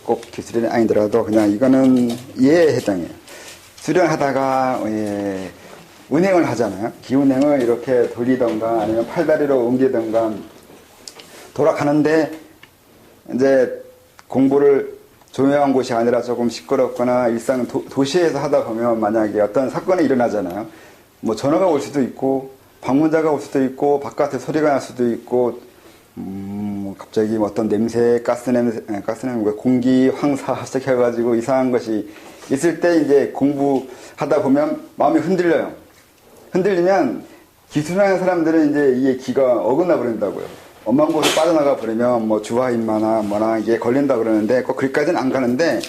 꼭 기술이 아니더라도 그냥 이거는 이해에 해당해요. 수련하다가 운행을 하잖아요. 기운행을 이렇게 돌리던가 아니면 팔다리로 옮기던가 돌아가는데 이제 공부를 조용한 곳이 아니라 조금 시끄럽거나 일상 도시에서 하다 보면 만약에 어떤 사건이 일어나잖아요. 뭐 전화가 올 수도 있고 방문자가 올 수도 있고 바깥에 소리가 날 수도 있고 갑자기 어떤 냄새, 가스냄새, 공기 황사 시작해가지고 이상한 것이 있을 때 이제 공부하다 보면 마음이 흔들려요. 흔들리면 기술하는 사람들은 이제 이게 기가 어긋나 버린다고요. 엄한 곳에 빠져나가 버리면 뭐 주화인마나 뭐나 이게 걸린다 그러는데 꼭 거기까지는 안 가는데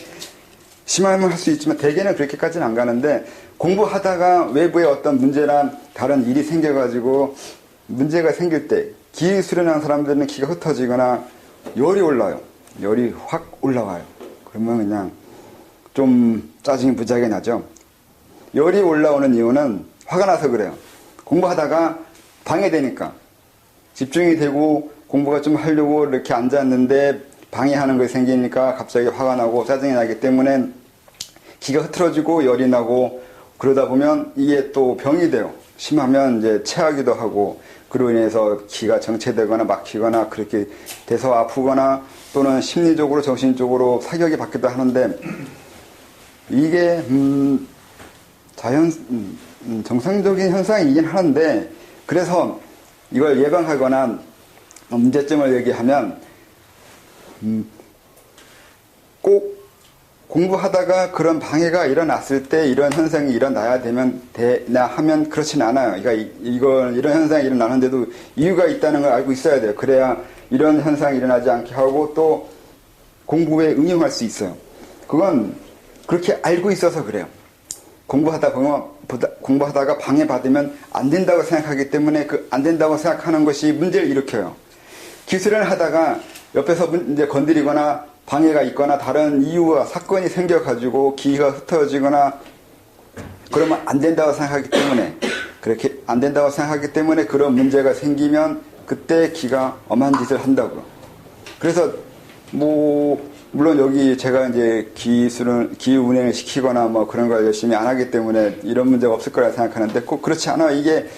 심하면 할 수 있지만 대개는 그렇게까지는 안 가는데 공부하다가 외부에 어떤 문제나 다른 일이 생겨가지고 문제가 생길 때 기 수련하는 사람들은 기가 흩어지거나 열이 올라요. 열이 확 올라와요. 그러면 그냥 좀 짜증이 무지하게 나죠. 열이 올라오는 이유는 화가 나서 그래요. 공부하다가 방해되니까 집중이 되고 공부가 좀 하려고 이렇게 앉았는데 방해하는 것이 생기니까 갑자기 화가 나고 짜증이 나기 때문에 기가 흐트러지고 열이 나고 그러다 보면 이게 또 병이 돼요. 심하면 이제 체하기도 하고 그로 인해서 기가 정체되거나 막히거나 그렇게 돼서 아프거나 또는 심리적으로 정신적으로 사격이 받기도 하는데 이게 정상적인 현상이긴 하는데 그래서 이걸 예방하거나 문제점을 얘기하면 꼭 공부하다가 그런 방해가 일어났을 때 이런 현상이 일어나야 되나 하면 그렇진 않아요. 그러니까 이런 현상이 일어나는데도 이유가 있다는 걸 알고 있어야 돼요. 그래야 이런 현상이 일어나지 않게 하고 또 공부에 응용할 수 있어요. 그건 그렇게 알고 있어서 그래요. 공부하다가 방해받으면 안 된다고 생각하기 때문에 그 안 된다고 생각하는 것이 문제를 일으켜요. 기술을 하다가 옆에서 이제 건드리거나 방해가 있거나 다른 이유와 사건이 생겨가지고 기가 흩어지거나 그러면 안 된다고 생각하기 때문에 그렇게 안 된다고 생각하기 때문에 그런 문제가 생기면 그때 기가 엄한 짓을 한다고요. 그래서 물론 여기 제가 이제 기 운행을 시키거나 뭐 그런 걸 열심히 안 하기 때문에 이런 문제가 없을 거라 생각하는데 꼭 그렇지 않아요. 이게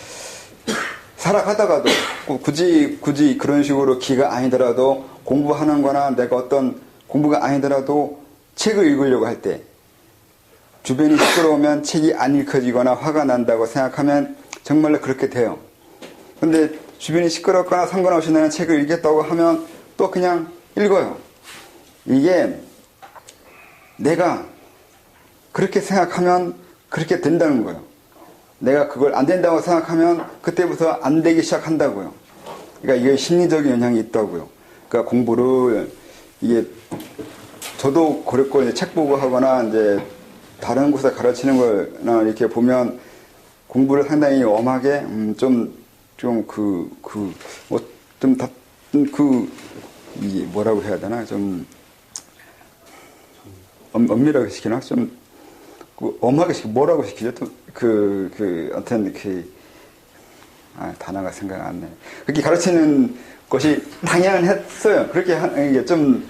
살아가다가도 꼭 굳이 그런 식으로 기가 아니더라도 공부하는 거나 내가 어떤 공부가 아니더라도 책을 읽으려고 할 때 주변이 시끄러우면 책이 안 읽혀지거나 화가 난다고 생각하면 정말로 그렇게 돼요. 근데 주변이 시끄럽거나 상관없이 나는 책을 읽겠다고 하면 또 그냥 읽어요. 이게 내가 그렇게 생각하면 그렇게 된다는 거예요. 내가 그걸 안 된다고 생각하면 그때부터 안 되기 시작한다고요. 그러니까 이게 심리적인 영향이 있다고요. 그러니까 공부를 이게 저도 그랬고 이제 책 보고 하거나 이제 다른 곳에 가르치는 거나 이렇게 보면 공부를 상당히 엄하게 이게 뭐라고 해야 되나 엄밀하게 시키나 엄하게 뭐라고 시키죠? 하여튼 단어가 생각 안 나요. 그렇게 가르치는 것이 당연했어요. 그렇게 하는 게 좀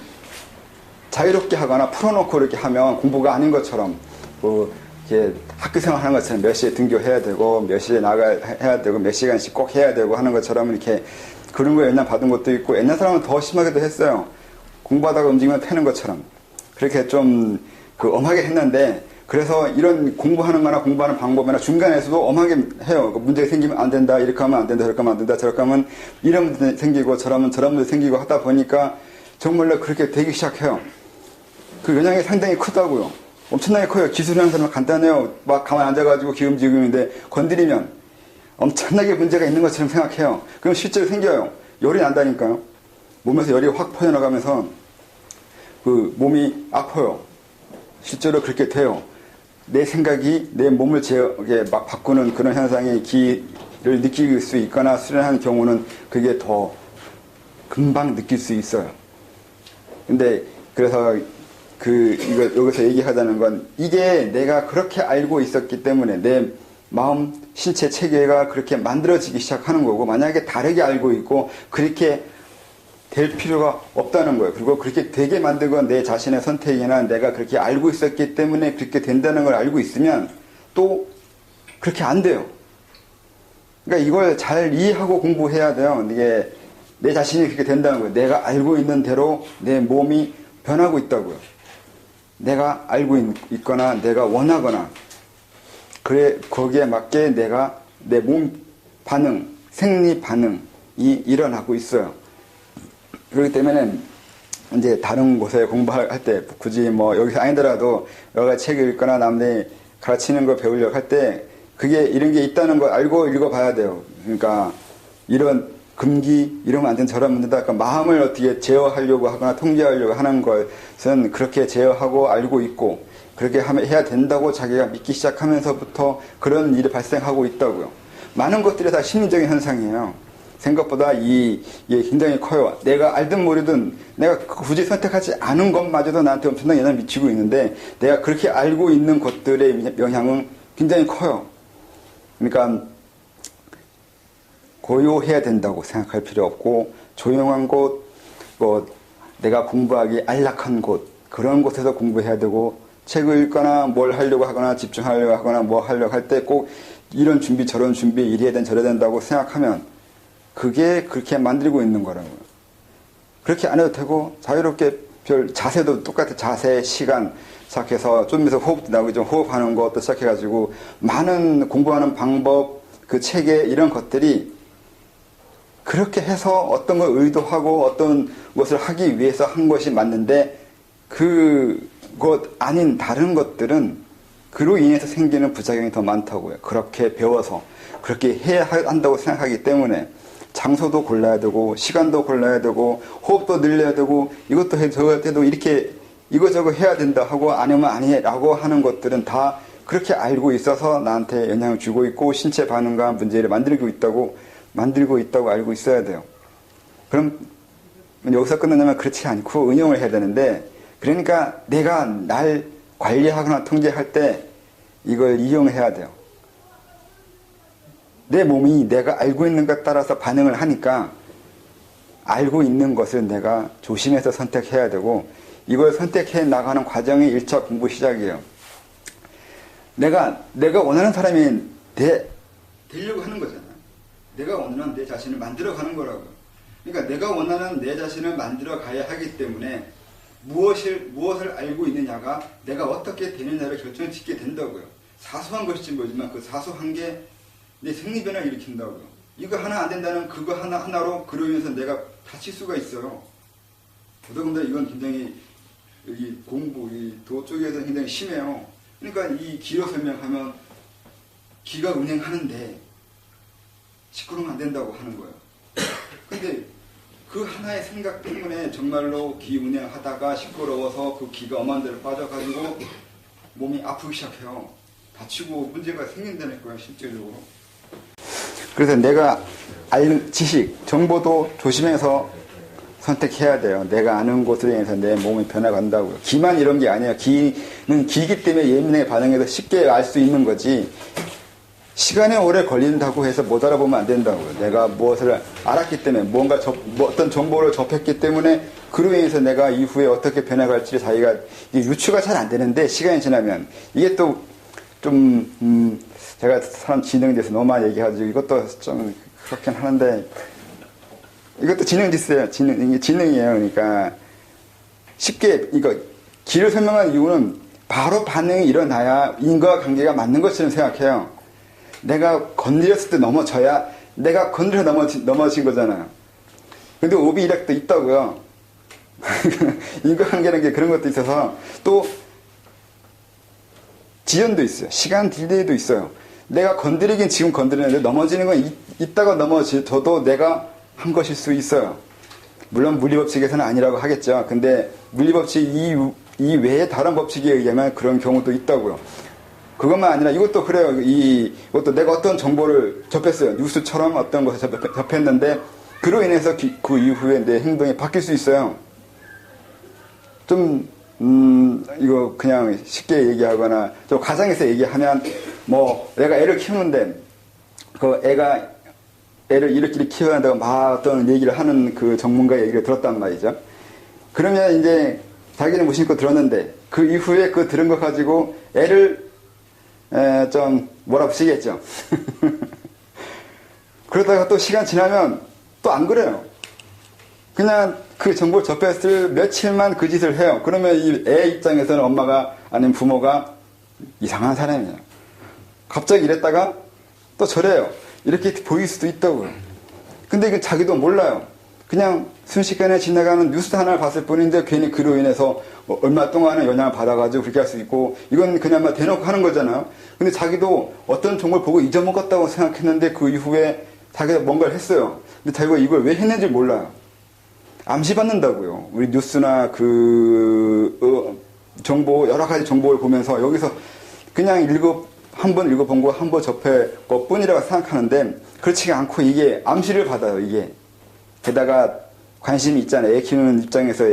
자유롭게 하거나 풀어놓고 이렇게 하면 공부가 아닌 것처럼, 이렇게 학교 생활 하는 것처럼 몇 시에 등교해야 되고, 몇 시에 해야 되고, 몇 시간씩 꼭 해야 되고 하는 것처럼 이렇게 그런 거 영향 받은 것도 있고, 옛날 사람은 더 심하게도 했어요. 공부하다가 움직이면 패는 것처럼. 그렇게 좀 엄하게 했는데, 그래서 이런 공부하는 거나 공부하는 방법이나 중간에서도 엄하게 해요. 문제가 생기면 안 된다, 이렇게 하면 안 된다, 저렇게 하면 안 된다, 저렇게 하면 이런 문제 생기고 저런 문제 생기고 하다 보니까 정말로 그렇게 되기 시작해요. 그 영향이 상당히 크다고요. 엄청나게 커요. 기술하는 사람은 간단해요. 막 가만히 앉아가지고 기음지음인데 건드리면 엄청나게 문제가 있는 것처럼 생각해요. 그럼 실제로 생겨요. 열이 난다니까요. 몸에서 열이 확 퍼져나가면서 몸이 아파요. 실제로 그렇게 돼요. 내 생각이 내 몸을 막 바꾸는 그런 현상이 기를 느낄 수 있거나 수련하는 경우는 그게 더 금방 느낄 수 있어요. 근데 그래서 여기서 얘기하자는 건 이게 내가 그렇게 알고 있었기 때문에 내 마음, 신체 체계가 그렇게 만들어지기 시작하는 거고, 만약에 다르게 알고 있고 그렇게 될 필요가 없다는 거예요. 그리고 그렇게 되게 만들건 내 자신의 선택이나 내가 그렇게 알고 있었기 때문에 그렇게 된다는 걸 알고 있으면 또 그렇게 안 돼요. 그러니까 이걸 잘 이해하고 공부해야 돼요. 이게 내 자신이 그렇게 된다는 거예요. 내가 알고 있는 대로 내 몸이 변하고 있다고요. 내가 알고 있거나 내가 원하거나 그래 거기에 맞게 내가 내 몸 반응, 생리 반응이 일어나고 있어요. 그렇기 때문에 이제 다른 곳에 공부할 때 굳이 뭐 여기서 아니더라도 여러 가지 책을 읽거나 남들이 가르치는 거 배우려고 할 때 그게 이런 게 있다는 걸 알고 읽어봐야 돼요. 그러니까 이런 금기 이러면 안 된다 저러면 안 된다. 그러니까 마음을 어떻게 제어하려고 하거나 통제하려고 하는 것은 그렇게 제어하고 알고 있고 그렇게 해야 된다고 자기가 믿기 시작하면서부터 그런 일이 발생하고 있다고요. 많은 것들이 다 심리적인 현상이에요. 생각보다 이게 굉장히 커요. 내가 알든 모르든 내가 굳이 선택하지 않은 것마저도 나한테 엄청난 영향을 미치고 있는데 내가 그렇게 알고 있는 것들의 영향은 굉장히 커요. 그러니까 고요해야 된다고 생각할 필요 없고 조용한 곳, 뭐 내가 공부하기 안락한 곳 그런 곳에서 공부해야 되고 책을 읽거나 뭘 하려고 하거나 집중하려고 하거나 뭐 하려고 할 때 꼭 이런 준비 저런 준비 이래야 된 저래야 된다고 생각하면 그게 그렇게 만들고 있는 거라고요. 그렇게 안 해도 되고 자유롭게 별 자세도 똑같아. 자세, 시간 시작해서 좀 있어 호흡도 나오고 좀 호흡하는 것도 시작해가지고 많은 공부하는 방법 그 체계 이런 것들이 그렇게 해서 어떤 걸 의도하고 어떤 것을 하기 위해서 한 것이 맞는데 그것 아닌 다른 것들은 그로 인해서 생기는 부작용이 더 많다고요. 그렇게 배워서 그렇게 해야 한다고 생각하기 때문에 장소도 골라야 되고 시간도 골라야 되고 호흡도 늘려야 되고 이것도 해도 저것 해도 이렇게 이거저거 해야 된다 하고 아니면 아니라고 하는 것들은 다 그렇게 알고 있어서 나한테 영향을 주고 있고 신체 반응과 문제를 만들고 있다고 알고 있어야 돼요. 그럼 여기서 끝나냐면 그렇지 않고 응용을 해야 되는데 그러니까 내가 날 관리하거나 통제할 때 이걸 이용해야 돼요. 내 몸이 내가 알고 있는 것 따라서 반응을 하니까 알고 있는 것을 내가 조심해서 선택해야 되고 이걸 선택해 나가는 과정이 1차 공부 시작이에요. 내가 원하는 사람이 되려고 하는 거잖아. 내가 원하는 내 자신을 만들어가는 거라고요. 그러니까 내가 원하는 내 자신을 만들어 가야 하기 때문에 무엇을 알고 있느냐가 내가 어떻게 되느냐를 결정을 짓게 된다고요. 사소한 것일지 모르지만 그 사소한 게 내 생리변화를 일으킨다고요. 이거 하나 안 된다는 그거 하나로 그로 인해서 내가 다칠 수가 있어요. 더더군다나 이건 굉장히 여기 공부, 이 도 쪽에서는 굉장히 심해요. 그러니까 이 기로 설명하면 기가 운행하는데 시끄러우면 안 된다고 하는 거예요. 근데 그 하나의 생각 때문에 정말로 기 운행하다가 시끄러워서 그 기가 엄한 데로 빠져가지고 몸이 아프기 시작해요. 다치고 문제가 생긴다는 거예요, 실질적으로. 그래서 내가 아는 지식, 정보도 조심해서 선택해야 돼요. 내가 아는 곳으로 인해서 내 몸이 변해간다고요. 기만 이런 게 아니에요. 기는 기기 때문에 예민하게 반응해서 쉽게 알 수 있는 거지. 시간이 오래 걸린다고 해서 못 알아보면 안 된다고요. 내가 무엇을 알았기 때문에 뭔가 어떤 정보를 접했기 때문에 그로 인해서 내가 이후에 어떻게 변해갈지 자기가 유추가 잘 안 되는데 시간이 지나면 이게 또 좀 제가 사람 지능에 대해서 너무 많이 얘기하죠. 이것도 좀 그렇긴 하는데 이것도 지능지수예요. 이게 지능이에요. 그러니까 쉽게 이거 기를 설명하는 이유는 바로 반응이 일어나야 인과관계가 맞는 것처럼 생각해요. 내가 건드렸을 때 넘어져야 내가 건드려 넘어진 거잖아요. 근데 오비이력도 있다고요. 인과관계라는 게 그런 것도 있어서 또 지연도 있어요. 시간 딜레이도 있어요. 내가 건드리긴 지금 건드리는데 넘어지는 건 이따가 넘어져도 내가 한 것일 수 있어요. 물론 물리법칙에서는 아니라고 하겠죠. 근데 물리법칙 이 외에 다른 법칙에 의하면 그런 경우도 있다고요. 그것만 아니라 이것도 그래요. 이것도 내가 어떤 정보를 접했어요. 뉴스처럼 어떤 것을 접했는데 그로 인해서 그 이후에 내 행동이 바뀔 수 있어요. 좀 이거 그냥 쉽게 얘기하거나 좀 가정에서 얘기하면 뭐 내가 애를 키우는데 그 애가 애를 이렇게 키워야 한다고 막 어떤 얘기를 하는 그 전문가 얘기를 들었단 말이죠. 그러면 이제 자기는 무심코 들었는데 그 이후에 그 들은 거 가지고 애를 좀 뭐라 붙이겠죠. 그러다가 또 시간 지나면 또 안 그래요. 그냥 그 정보를 접했을 며칠만 그 짓을 해요. 그러면 이 애 입장에서는 엄마가 아니면 부모가 이상한 사람이에요. 갑자기 이랬다가 또 저래요. 이렇게 보일 수도 있다고요. 근데 이건 자기도 몰라요. 그냥 순식간에 지나가는 뉴스 하나를 봤을 뿐인데 괜히 그로 인해서 얼마 동안은 영향을 받아가지고 그렇게 할 수 있고 이건 그냥 막 대놓고 하는 거잖아요. 근데 자기도 어떤 정보를 보고 잊어먹었다고 생각했는데 그 이후에 자기가 뭔가를 했어요. 근데 자기가 이걸 왜 했는지 몰라요. 암시받는다고요. 우리 뉴스나 정보, 여러 가지 정보를 보면서 여기서 그냥 한 번 읽어본 거, 한 번 접해 것 뿐이라고 생각하는데 그렇지가 않고 이게 암시를 받아요, 이게. 게다가 관심이 있잖아요. 애 키우는 입장에서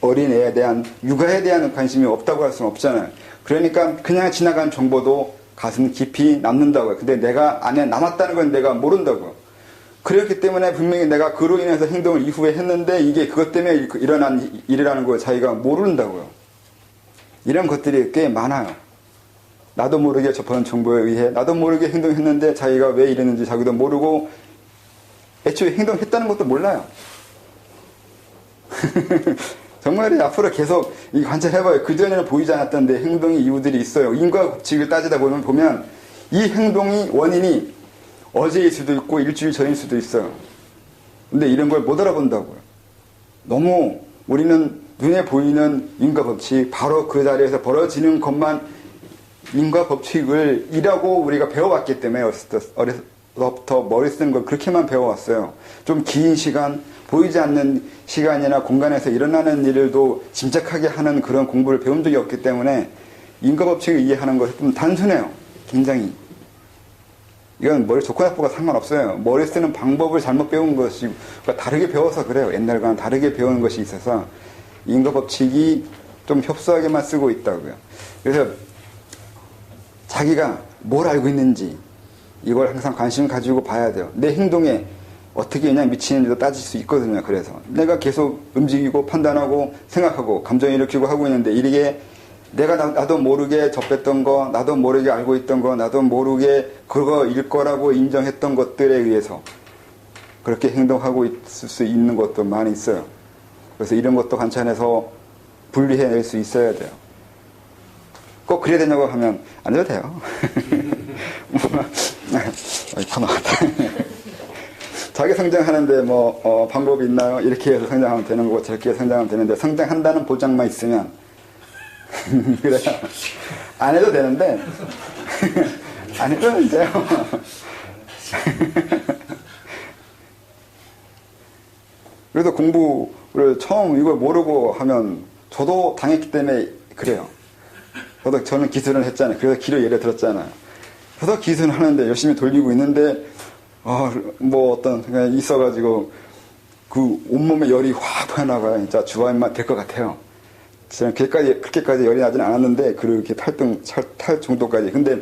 어린애에 대한, 육아에 대한 관심이 없다고 할 수는 없잖아요. 그러니까 그냥 지나간 정보도 가슴 깊이 남는다고요. 근데 내가 안에 남았다는 건 내가 모른다고요. 그렇기 때문에 분명히 내가 그로 인해서 행동을 이후에 했는데 이게 그것 때문에 일어난 일이라는 걸 자기가 모른다고요. 이런 것들이 꽤 많아요. 나도 모르게 접하는 정보에 의해 나도 모르게 행동했는데 자기가 왜 이랬는지 자기도 모르고 애초에 행동했다는 것도 몰라요. 정말 앞으로 계속 이 관찰해봐요. 그전에는 보이지 않았던데 행동의 이유들이 있어요. 인과 법칙을 따지다 보면 이 행동이 원인이 어제일 수도 있고 일주일 전일 수도 있어요. 근데 이런 걸 못 알아본다고요. 너무 우리는 눈에 보이는 인과 법칙, 바로 그 자리에서 벌어지는 것만 인과 법칙을 이라고 우리가 배워왔기 때문에 어려서부터 머리 쓰는 걸 그렇게만 배워왔어요. 좀 긴 시간, 보이지 않는 시간이나 공간에서 일어나는 일들도 짐작하게 하는 그런 공부를 배운 적이 없기 때문에 인과 법칙을 이해하는 것이 좀 단순해요. 굉장히. 이건 머리 좋고 나쁘고 상관없어요. 머리 쓰는 방법을 잘못 배운 것이, 그러니까 다르게 배워서 그래요. 옛날과는 다르게 배우는 것이 있어서 인과 법칙이 좀 협소하게만 쓰고 있다고요. 그래서 자기가 뭘 알고 있는지 이걸 항상 관심 가지고 봐야 돼요. 내 행동에 어떻게 영향 미치는지도 따질 수 있거든요. 그래서 내가 계속 움직이고 판단하고 생각하고 감정을 일으키고 하고 있는데 이게 내가 나도 모르게 접했던 거, 나도 모르게 알고 있던 거, 나도 모르게 그거일 거라고 인정했던 것들에 의해서 그렇게 행동하고 있을 수 있는 것도 많이 있어요. 그래서 이런 것도 관찰해서 분리해낼 수 있어야 돼요. 꼭 그래야 되냐고 하면 안 해도 돼요. 코너 같다. 자기 성장하는데 방법이 있나요? 이렇게 해서 성장하면 되는 거고 저렇게 해서 성장하면 되는데 성장한다는 보장만 있으면 그래요. 안 해도 되는데 안 해도 돼요. 그래서 공부를 처음 이걸 모르고 하면 저도 당했기 때문에 그래요. 저는 기술을 했잖아요. 그래서 길을 예를 들었잖아요. 저도 기술을 하는데 열심히 돌리고 있는데 어떤 생각이 있어가지고 그 온몸에 열이 확 퍼나가요. 진짜 주화인만 될 것 같아요. 저는 그렇게까지 열이 나진 않았는데 그렇게 탈 정도까지. 근데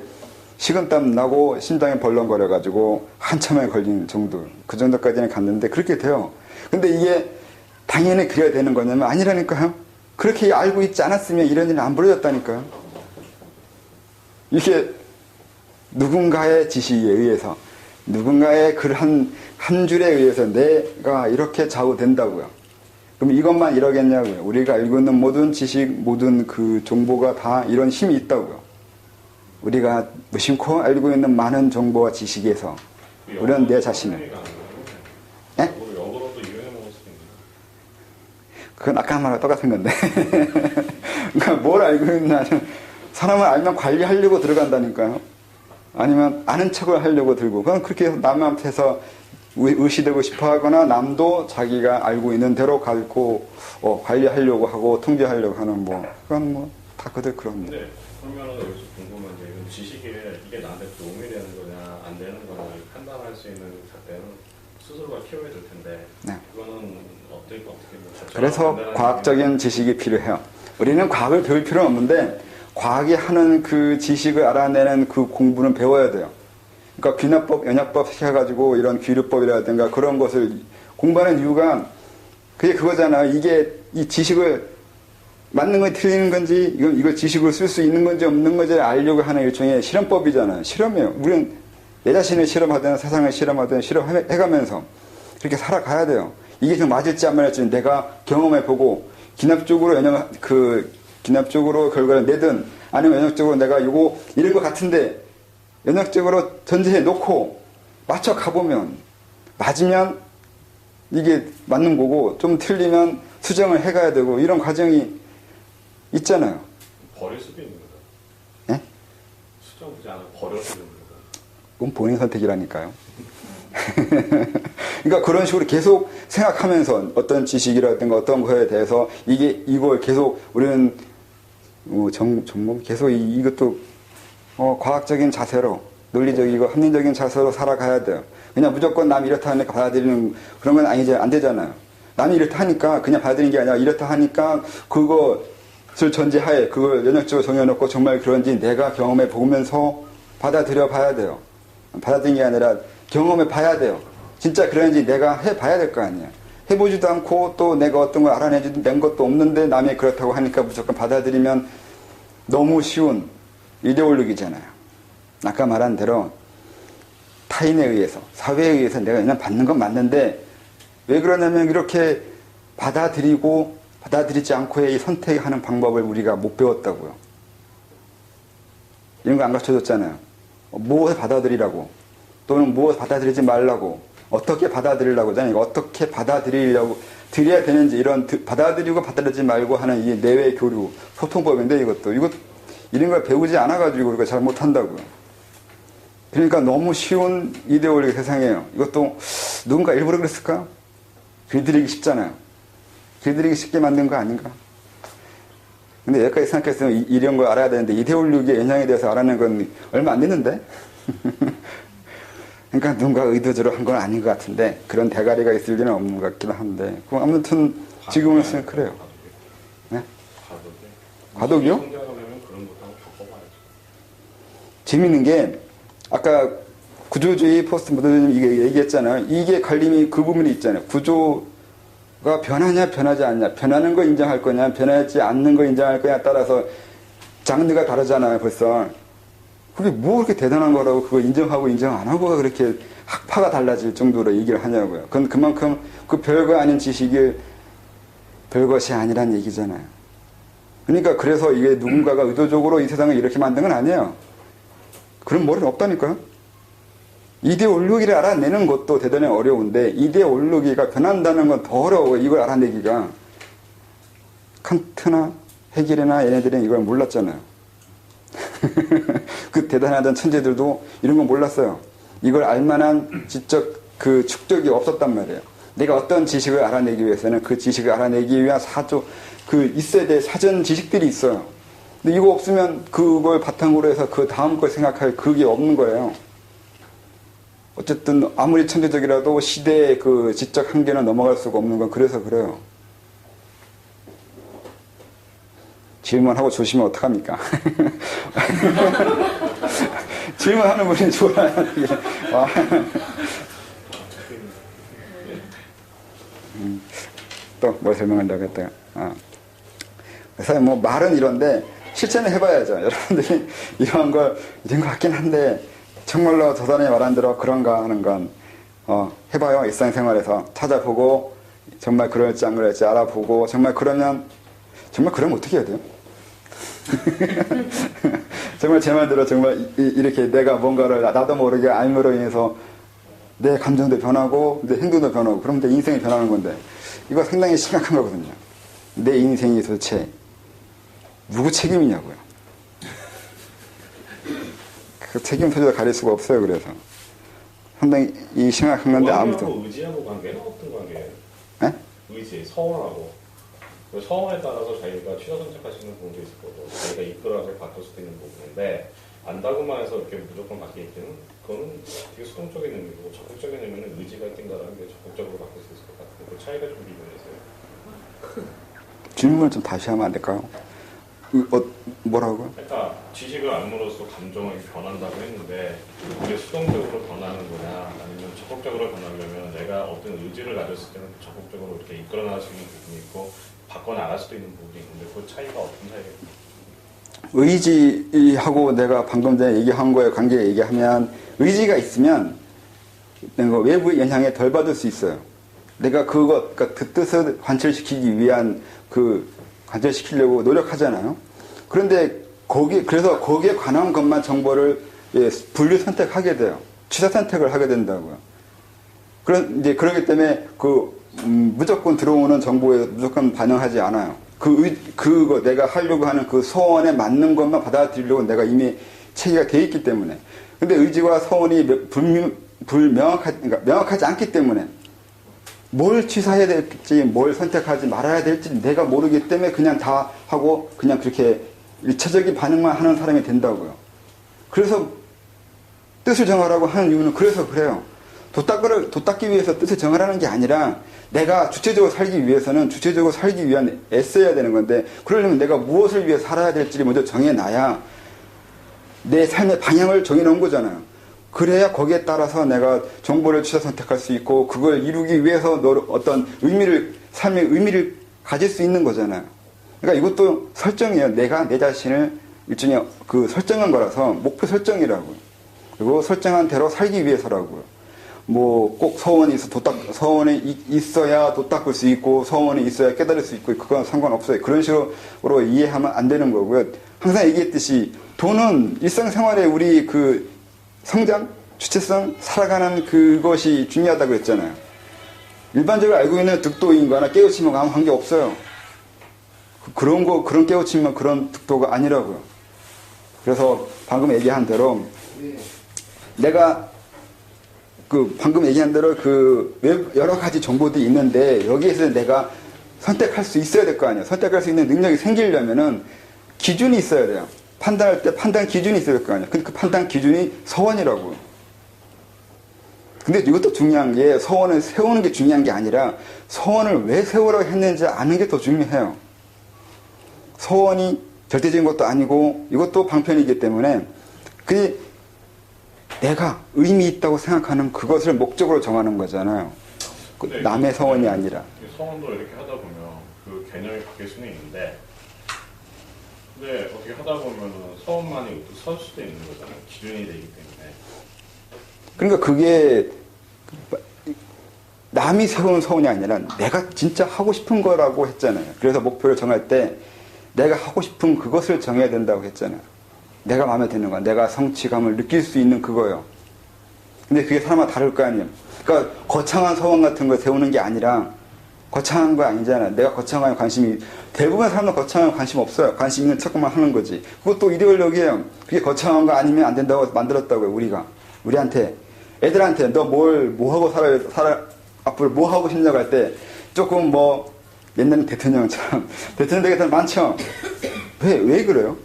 식은땀 나고 심장이 벌렁거려가지고 한참에 걸린 정도. 그 정도까지는 갔는데 그렇게 돼요. 근데 이게 당연히 그래야 되는 거냐면 아니라니까요. 그렇게 알고 있지 않았으면 이런 일은 안 벌어졌다니까요. 이게 누군가의 지시에 의해서 누군가의 글 한 줄에 의해서 내가 이렇게 좌우된다고요. 그럼 이것만 이러겠냐고요. 우리가 알고 있는 모든 지식, 모든 그 정보가 다 이런 힘이 있다고요. 우리가 무심코 알고 있는 많은 정보와 지식에서 우리는 내 자신을 그건 아까 한 말과 똑같은 건데. 그러니까 뭘 알고 있냐면 사람을 알면 관리하려고 들어간다니까요. 아니면 아는 척을 하려고 들고. 그건 그렇게 해서 남한테서 의시되고 싶어 하거나 남도 자기가 알고 있는 대로 가르고 관리하려고 하고 통제하려고 하는 그건 다 그들 그런. 네. 그러면 여기서 궁금한 게 이게 나한테 도움이 되는 거냐 안 되는 거냐 판단할 수 있는 잣대는 스스로가 키워야 될 텐데. 네. 그거는 어떻게 그래서 과학적인 지식이 필요해요. 우리는 과학을 배울 필요는 없는데 과학이 하는 그 지식을 알아내는 그 공부는 배워야 돼요. 그러니까 귀납법, 연약법 해가지고 이런 귀류법이라든가 그런 것을 공부하는 이유가 그게 그거잖아요. 이게 이 지식을 맞는 건 틀리는 건지 이걸 지식을 쓸 수 있는 건지 없는 건지 알려고 하는 일종의 실험법이잖아요. 실험이에요. 우리는 내 자신을 실험하든 세상을 실험하든 실험해가면서 그렇게 살아가야 돼요. 이게 좀 맞을지 안 맞을지 내가 경험해보고 기납적으로 결과를 내든 아니면 연역적으로 내가 이거 이런 것 같은데 연역적으로 전제해 놓고 맞춰 가보면 맞으면 이게 맞는 거고 좀 틀리면 수정을 해가야 되고 이런 과정이 있잖아요. 버릴 수도 있는 거죠. 예? 수정 보지 않아 버려도 되는 거죠. 그건 본인 선택이라니까요. 그러니까 그런 식으로 계속 생각하면서 어떤 지식이라든가 어떤 거에 대해서 이걸 계속 우리는 전공 계속 이것도 과학적인 자세로 논리적이고 합리적인 자세로 살아가야 돼요. 그냥 무조건 남이 이렇다 하니까 받아들이는 그런 건 안 되잖아요. 남이 이렇다 하니까 그냥 받아들이는 게 아니라 이렇다 하니까 그것을 전제하에 그걸 연역적으로 정해놓고 정말 그런지 내가 경험해 보면서 받아들여 봐야 돼요. 받아들이는 게 아니라 경험해 봐야 돼요. 진짜 그런지 내가 해봐야 될 거 아니에요. 해보지도 않고 또 내가 어떤 걸 알아내는 것도 없는데 남이 그렇다고 하니까 무조건 받아들이면 너무 쉬운 이데올로기잖아요. 아까 말한 대로 타인에 의해서 사회에 의해서 내가 그냥 받는 건 맞는데 왜 그러냐면 이렇게 받아들이고 받아들이지 않고의 선택하는 방법을 우리가 못 배웠다고요. 이런 거 안 가르쳐줬잖아요. 무엇을 받아들이라고 또는 무엇을 받아들이지 말라고 어떻게 받아들이려고 하잖아요. 어떻게 받아들이려고 드려야 되는지 이런 받아들이고 받아들이지 말고 하는 이 내외 교류 소통법인데 이런 걸 배우지 않아가지고 우리가 잘 못한다고요. 그러니까 너무 쉬운 이데올로기 세상이에요. 이것도 누군가 일부러 그랬을까? 길들이기 쉽잖아요. 길들이기 쉽게 만든 거 아닌가? 근데 여기까지 생각했으면 이런 걸 알아야 되는데 이데올로기의 영향에 대해서 알아낸 건 얼마 안 됐는데? 그러니까 누군가 의도적으로 한 건 아닌 것 같은데 그런 대가리가 있을 리는 없는 것 같기도 한데 아무튼 지금은 그래요. 네? 과도기요? 재밌는 게 아까 구조주의 포스트 모더니즘 이게 얘기했잖아요. 이게 갈림이 그 부분이 있잖아요. 구조가 변하냐 변하지 않냐 변하는 거 인정할 거냐 변하지 않는 거 인정할 거냐 따라서 장르가 다르잖아요. 벌써 그게 뭐 그렇게 대단한 거라고 그거 인정하고 인정 안 하고가 그렇게 학파가 달라질 정도로 얘기를 하냐고요. 그건 그만큼 그 별거 아닌 지식이 별것이 아니란 얘기잖아요. 그러니까 그래서 이게 누군가가 의도적으로 이 세상을 이렇게 만든 건 아니에요. 그런 머리는 없다니까요. 이데올로기를 알아내는 것도 대단히 어려운데 이데올로기가 변한다는 건 더 어려워요. 이걸 알아내기가. 칸트나 헤겔이나 얘네들은 이걸 몰랐잖아요. 그 대단하던 천재들도 이런 거 몰랐어요. 이걸 알만한 지적 축적이 없었단 말이에요. 내가 어떤 지식을 알아내기 위해서는 그 지식을 알아내기 위한 있어야 될 사전 지식들이 있어요. 근데 이거 없으면 그걸 바탕으로 해서 그 다음 걸 생각할 그게 없는 거예요. 어쨌든 아무리 천재적이라도 시대의 그 지적 한계는 넘어갈 수가 없는 건 그래서 그래요. 질문하고 조심하면 어떡합니까? 질문하는 분이 좋아요. 또 뭘 설명한다고 했다가 그래서 뭐 말은 이런데 실천을 해봐야죠. 여러분들이 이런 거 같긴 한데 정말로 저 사람이 말한 대로 그런가 하는 건 해봐요. 일상생활에서 찾아보고 정말 그럴지 안 그럴지 알아보고 정말 그러면 어떻게 해야 돼요? 정말 제 말대로 정말 이렇게 내가 뭔가를 나도 모르게 알므로 인해서 내 감정도 변하고 내 행동도 변하고 그럼 내 인생이 변하는 건데 이거 상당히 심각한 거거든요. 내 인생이 도대체 누구 책임이냐고요. 그 책임 소재도 가릴 수가 없어요. 그래서 상당히 심각한 건데 아무도 의지하고 관계는 어떤 관계예요? 네? 의지, 서원하고 그 서원에 따라서 자기가 취사 선택할 수 있는 부분도 있을 거고 자기가 이끌어서 바꿀 수도 있는 부분인데 안다고만 해서 이렇게 무조건 바뀌기는 그거는 되게 수동적인 의미고 적극적인 의미는 의지가 있긴가라는 게 적극적으로 바뀔 수 있을 것 같은데 그 차이가 좀 비교해서요. 질문을 좀 다시 하면 안 될까요? 뭐라고요? 그러니까 지식을 알므로써 감정이 변한다고 했는데 그게 수동적으로 변하는 거냐 아니면 적극적으로 변하려면 내가 어떤 의지를 가졌을 때는 적극적으로 이렇게 이끌어 나갈 수 있는 부분이 있고 바꿔 나갈 수도 있는 부분이 있는데 그 차이가 어떤 차이겠습니까? 의지하고 내가 방금 전에 얘기한 거에 관계 얘기하면 의지가 있으면 내가 외부의 영향에 덜 받을 수 있어요. 내가 그러니까 그 뜻을 관철시키기 위한 관철시키려고 노력하잖아요. 그런데 그래서 거기에 관한 것만 정보를 분류 선택하게 돼요. 취사 선택을 하게 된다고요. 이제 그러기 때문에 무조건 들어오는 정보에 무조건 반응하지 않아요. 그거 내가 하려고 하는 그 소원에 맞는 것만 받아들이려고 내가 이미 체계가 돼 있기 때문에. 근데 의지와 소원이 그러니까 명확하지 않기 때문에 뭘 취사해야 될지 뭘 선택하지 말아야 될지 내가 모르기 때문에 그냥 다 하고 그냥 그렇게 일차적인 반응만 하는 사람이 된다고요. 그래서 뜻을 정하라고 하는 이유는 그래서 그래요. 도 닦기 위해서 뜻을 정하라는 게 아니라 내가 주체적으로 살기 위해서는 주체적으로 살기 위한 애써야 되는 건데 그러려면 내가 무엇을 위해 살아야 될지를 먼저 정해놔야 내 삶의 방향을 정해놓은 거잖아요. 그래야 거기에 따라서 내가 정보를 취사 선택할 수 있고 그걸 이루기 위해서 어떤 삶의 의미를 가질 수 있는 거잖아요. 그러니까 이것도 설정이에요. 내가 내 자신을 일종의 설정한 거라서 목표 설정이라고요. 그리고 설정한 대로 살기 위해서라고요. 뭐 꼭 소원이 있어야 도 닦을 수 있고 소원이 있어야 깨달을 수 있고 그건 상관없어요. 그런 식으로 이해하면 안 되는 거고요. 항상 얘기했듯이 돈은 일상생활에 우리 성장, 주체성, 살아가는 그것이 중요하다고 했잖아요. 일반적으로 알고 있는 득도인과나 깨우침과 아무 관계 없어요. 그런 깨우침은 그런 득도가 아니라고요. 그래서 방금 얘기한 대로 내가 방금 얘기한 대로 여러 가지 정보들이 있는데 여기에서 내가 선택할 수 있어야 될 거 아니에요. 선택할 수 있는 능력이 생기려면은 기준이 있어야 돼요. 판단할 때 판단 기준이 있어야 될 거 아니에요. 근데 그 판단 기준이 서원이라고. 근데 이것도 중요한 게 서원을 세우는 게 중요한 게 아니라 서원을 왜 세우라고 했는지 아는 게 더 중요해요. 서원이 절대적인 것도 아니고 이것도 방편이기 때문에 내가 의미 있다고 생각하는 그것을 목적으로 정하는 거잖아요. 남의 서원이 아니라. 서원도 이렇게 하다 보면 그 개념이 바뀔 수는 있는데 근데 어떻게 하다 보면 서원만이 설 수도 있는 거잖아요. 기준이 되기 때문에. 그러니까 그게 남이 세운 서원이 아니라 내가 진짜 하고 싶은 거라고 했잖아요. 그래서 목표를 정할 때 내가 하고 싶은 그것을 정해야 된다고 했잖아요. 내가 마음에 드는 거, 내가 성취감을 느낄 수 있는 그거요. 근데 그게 사람마다 다를 거 아니에요. 그러니까 거창한 서원 같은 거 세우는 게 아니라 거창한 거 아니잖아요. 내가 거창한 대부분 사람은 거창한 관심 없어요. 관심 있는 척만 하는 거지. 그것도 이데올로기예요. 그게 거창한 거 아니면 안 된다고 만들었다고요. 우리한테. 애들한테 너 뭐 하고 앞으로 뭐 하고 싶냐고 할 때 조금 옛날 대통령처럼 대통령 되겠다는 많죠. 왜 그래요?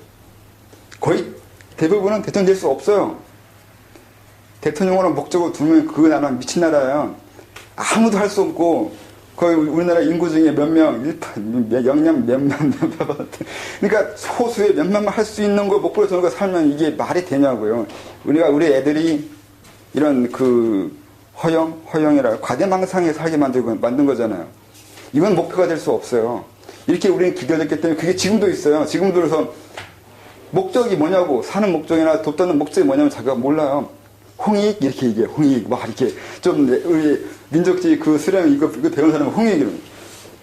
거의 대부분은 대통령 될 수 없어요. 대통령으로 목적으로 두면 그 나라는 미친 나라예요. 아무도 할 수 없고 거의 우리나라 인구 중에 몇 명, 영양 몇만 그러니까 소수의 몇만만 할 수 있는 거 목표로 두는 거 살면 이게 말이 되냐고요. 우리 애들이 이런 허영이라 과대망상에 살게 만든 거잖아요. 이건 목표가 될 수 없어요. 이렇게 우리는 기대졌기 때문에 그게 지금도 있어요. 지금도 그래서 목적이 뭐냐고, 사는 목적이나 돕다는 목적이 뭐냐면 자기가 몰라요. 홍익 이렇게 얘기해. 홍익 이렇게 좀 우리 민족주의 수령 이거 배운 사람은 홍익이라고.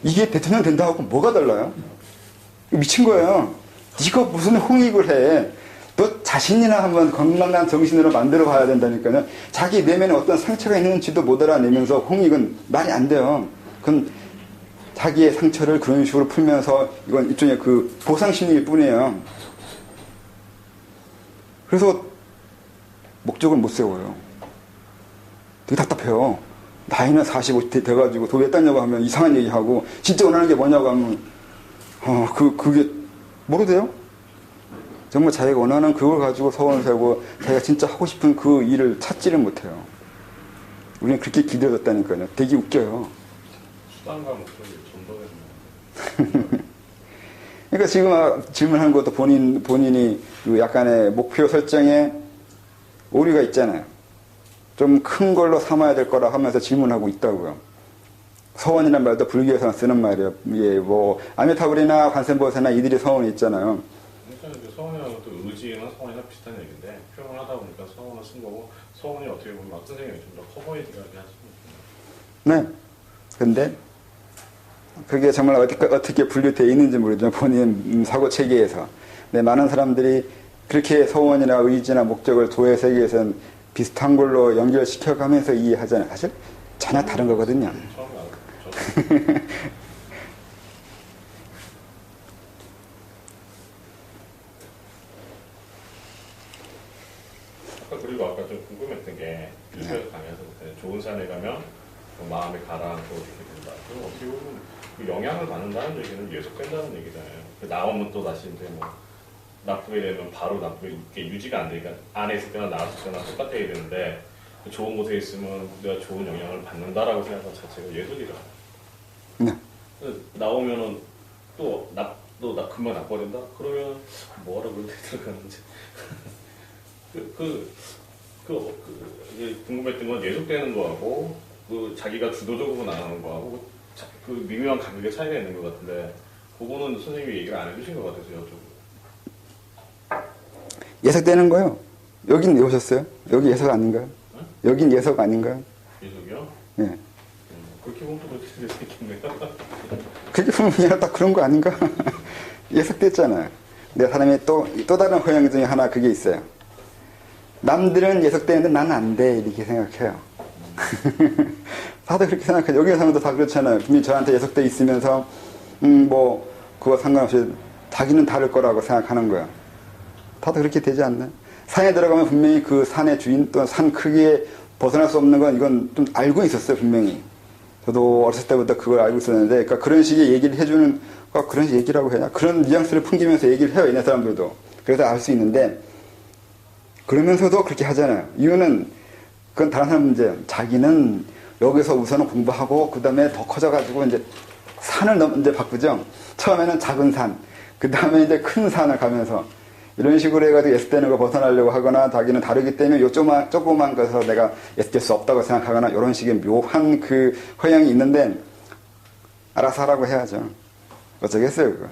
이게 대통령 된다고 뭐가 달라요? 미친 거예요. 이거 무슨 홍익을 해? 너 자신이나 한번 건강한 정신으로 만들어 봐야 된다니까요. 자기 내면에 어떤 상처가 있는지도 못 알아내면서 홍익은 말이 안 돼요. 그건 자기의 상처를 그런 식으로 풀면서 이건 일종의 보상심리일 뿐이에요. 그래서 목적을 못 세워요. 되게 답답해요. 나이는 45 돼가지고 돈 왜 땄냐고 하면 이상한 얘기하고 진짜 원하는 게 뭐냐고 하면 그게 모르대요? 정말 자기가 원하는 그걸 가지고 서원을 세우고 자기가 진짜 하고 싶은 그 일을 찾지를 못해요. 우리는 그렇게 기대어졌다니까요. 되게 웃겨요. 수단과 목적이 전도되는 그러니까 지금 질문하는 것도 본인이 그 약간의 목표 설정에 오류가 있잖아요. 좀 큰 걸로 삼아야 될 거라 하면서 질문하고 있다고요. 서원이란 말도 불교에서 쓰는 말이에요. 예, 뭐 아미타불이나 관세음보살이나 이들이 서원이 있잖아요. 그러니까 서원이랑 또 의지나 서원이랑 비슷한 얘기인데 표현을 하다 보니까 서원을 쓴 거고 서원이 어떻게 보면 막 선생님이 좀 더 커버해드려야 하시는 네. 근데 그게 정말 어떻게 분류되어 있는지 모르지만 본인 사고 체계에서. 네, 많은 사람들이 그렇게 서원이나 의지나 목적을 도의 세계에서는 비슷한 걸로 연결시켜가면서 이해하잖아요. 사실 전혀 다른 거거든요. 처음에 알았죠. 그리고 아까 좀 궁금했던 게 유튜브에서 강의하실 때 좋은 산에 가면 마음이 가라앉고 이렇게 된다. 그럼 어떻게 보면 그 영향을 받는다는 얘기는 예속된다는 얘기잖아요. 나오면 또 다시 이제 뭐 나쁘게 되면 바로 나쁘게 유지가 안 되니까 안에 있을 때나 나왔을 때나 똑같아야 되는데 좋은 곳에 있으면 내가 좋은 영향을 받는다라고 생각하는 자체가 예술이라. 네. 나오면은 또 금방 나빠진다? 그러면 뭐하라고 그렇게 들어가는지. 이게 궁금했던 건 예속되는 거하고, 자기가 주도적으로 나가는 거하고, 그 미묘한 간격의 차이가 있는 것 같은데, 그거는 선생님이 얘기를 안 해주신 것 같아서 여쭤보고. 예석되는 거요. 여긴 왜 오셨어요? 여기 예석 아닌가요? 네? 여긴 예석 아닌가요? 예속이요? 예. 그렇게 보면 또 그렇게 생겼네요. 그렇게 보면 그냥 딱 그런 거 아닌가? 예석됐잖아요. 근데 사람이 또 다른 허영 중에 하나 그게 있어요. 남들은 예석되는데 나는 안 돼. 이렇게 생각해요. 다들 그렇게 생각해요. 여기 사람도 다 그렇잖아요. 분명히 저한테 예석돼 있으면서, 그거 상관없이 자기는 다를 거라고 생각하는 거야. 다들 그렇게 되지 않나요? 산에 들어가면 분명히 그 산의 주인 또는 산 크기에 벗어날 수 없는 건 이건 좀 알고 있었어요, 분명히. 저도 어렸을 때부터 그걸 알고 있었는데, 그러니까 그런 식의 얘기를 해주는, 그런 얘기라고 해야 하나? 그런 뉘앙스를 풍기면서 얘기를 해요, 얘네 사람들도. 그래서 알 수 있는데, 그러면서도 그렇게 하잖아요. 이유는, 그건 다른 사람 문제예요. 자기는 여기서 우선은 공부하고, 그 다음에 더 커져가지고, 이제 산을 이제 바꾸죠. 처음에는 작은 산, 그 다음에 이제 큰 산을 가면서, 이런 식으로 해가지고 예습되는 거 벗어나려고 하거나 자기는 다르기 때문에 요 조그만 것에서 내가 예습될 수 없다고 생각하거나 이런 식의 묘한 그 허영이 있는데 알아서 하라고 해야죠. 어쩌겠어요 그거.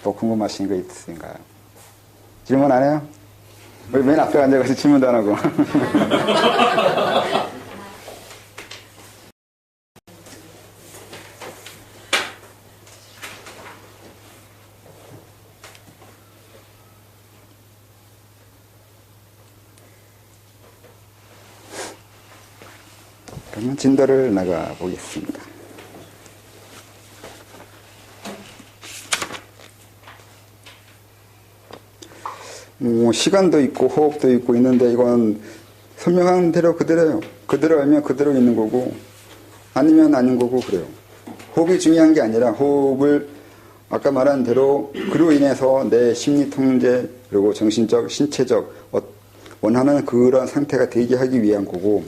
또 궁금하신 거 있으신가요? 질문 안 해요? 왜 맨 앞에 앉아가지고 질문도 안 하고. 그러면 진도를 나가 보겠습니다. 시간도 있고 호흡도 있고 있는데 이건 설명하는 대로 그대로예요. 그대로 알면 그대로 있는 거고 아니면 아닌 거고 그래요. 호흡이 중요한 게 아니라 호흡을 아까 말한 대로 그로 인해서 내 심리 통제 그리고 정신적, 신체적 원하는 그런 상태가 되게 하기 위한 거고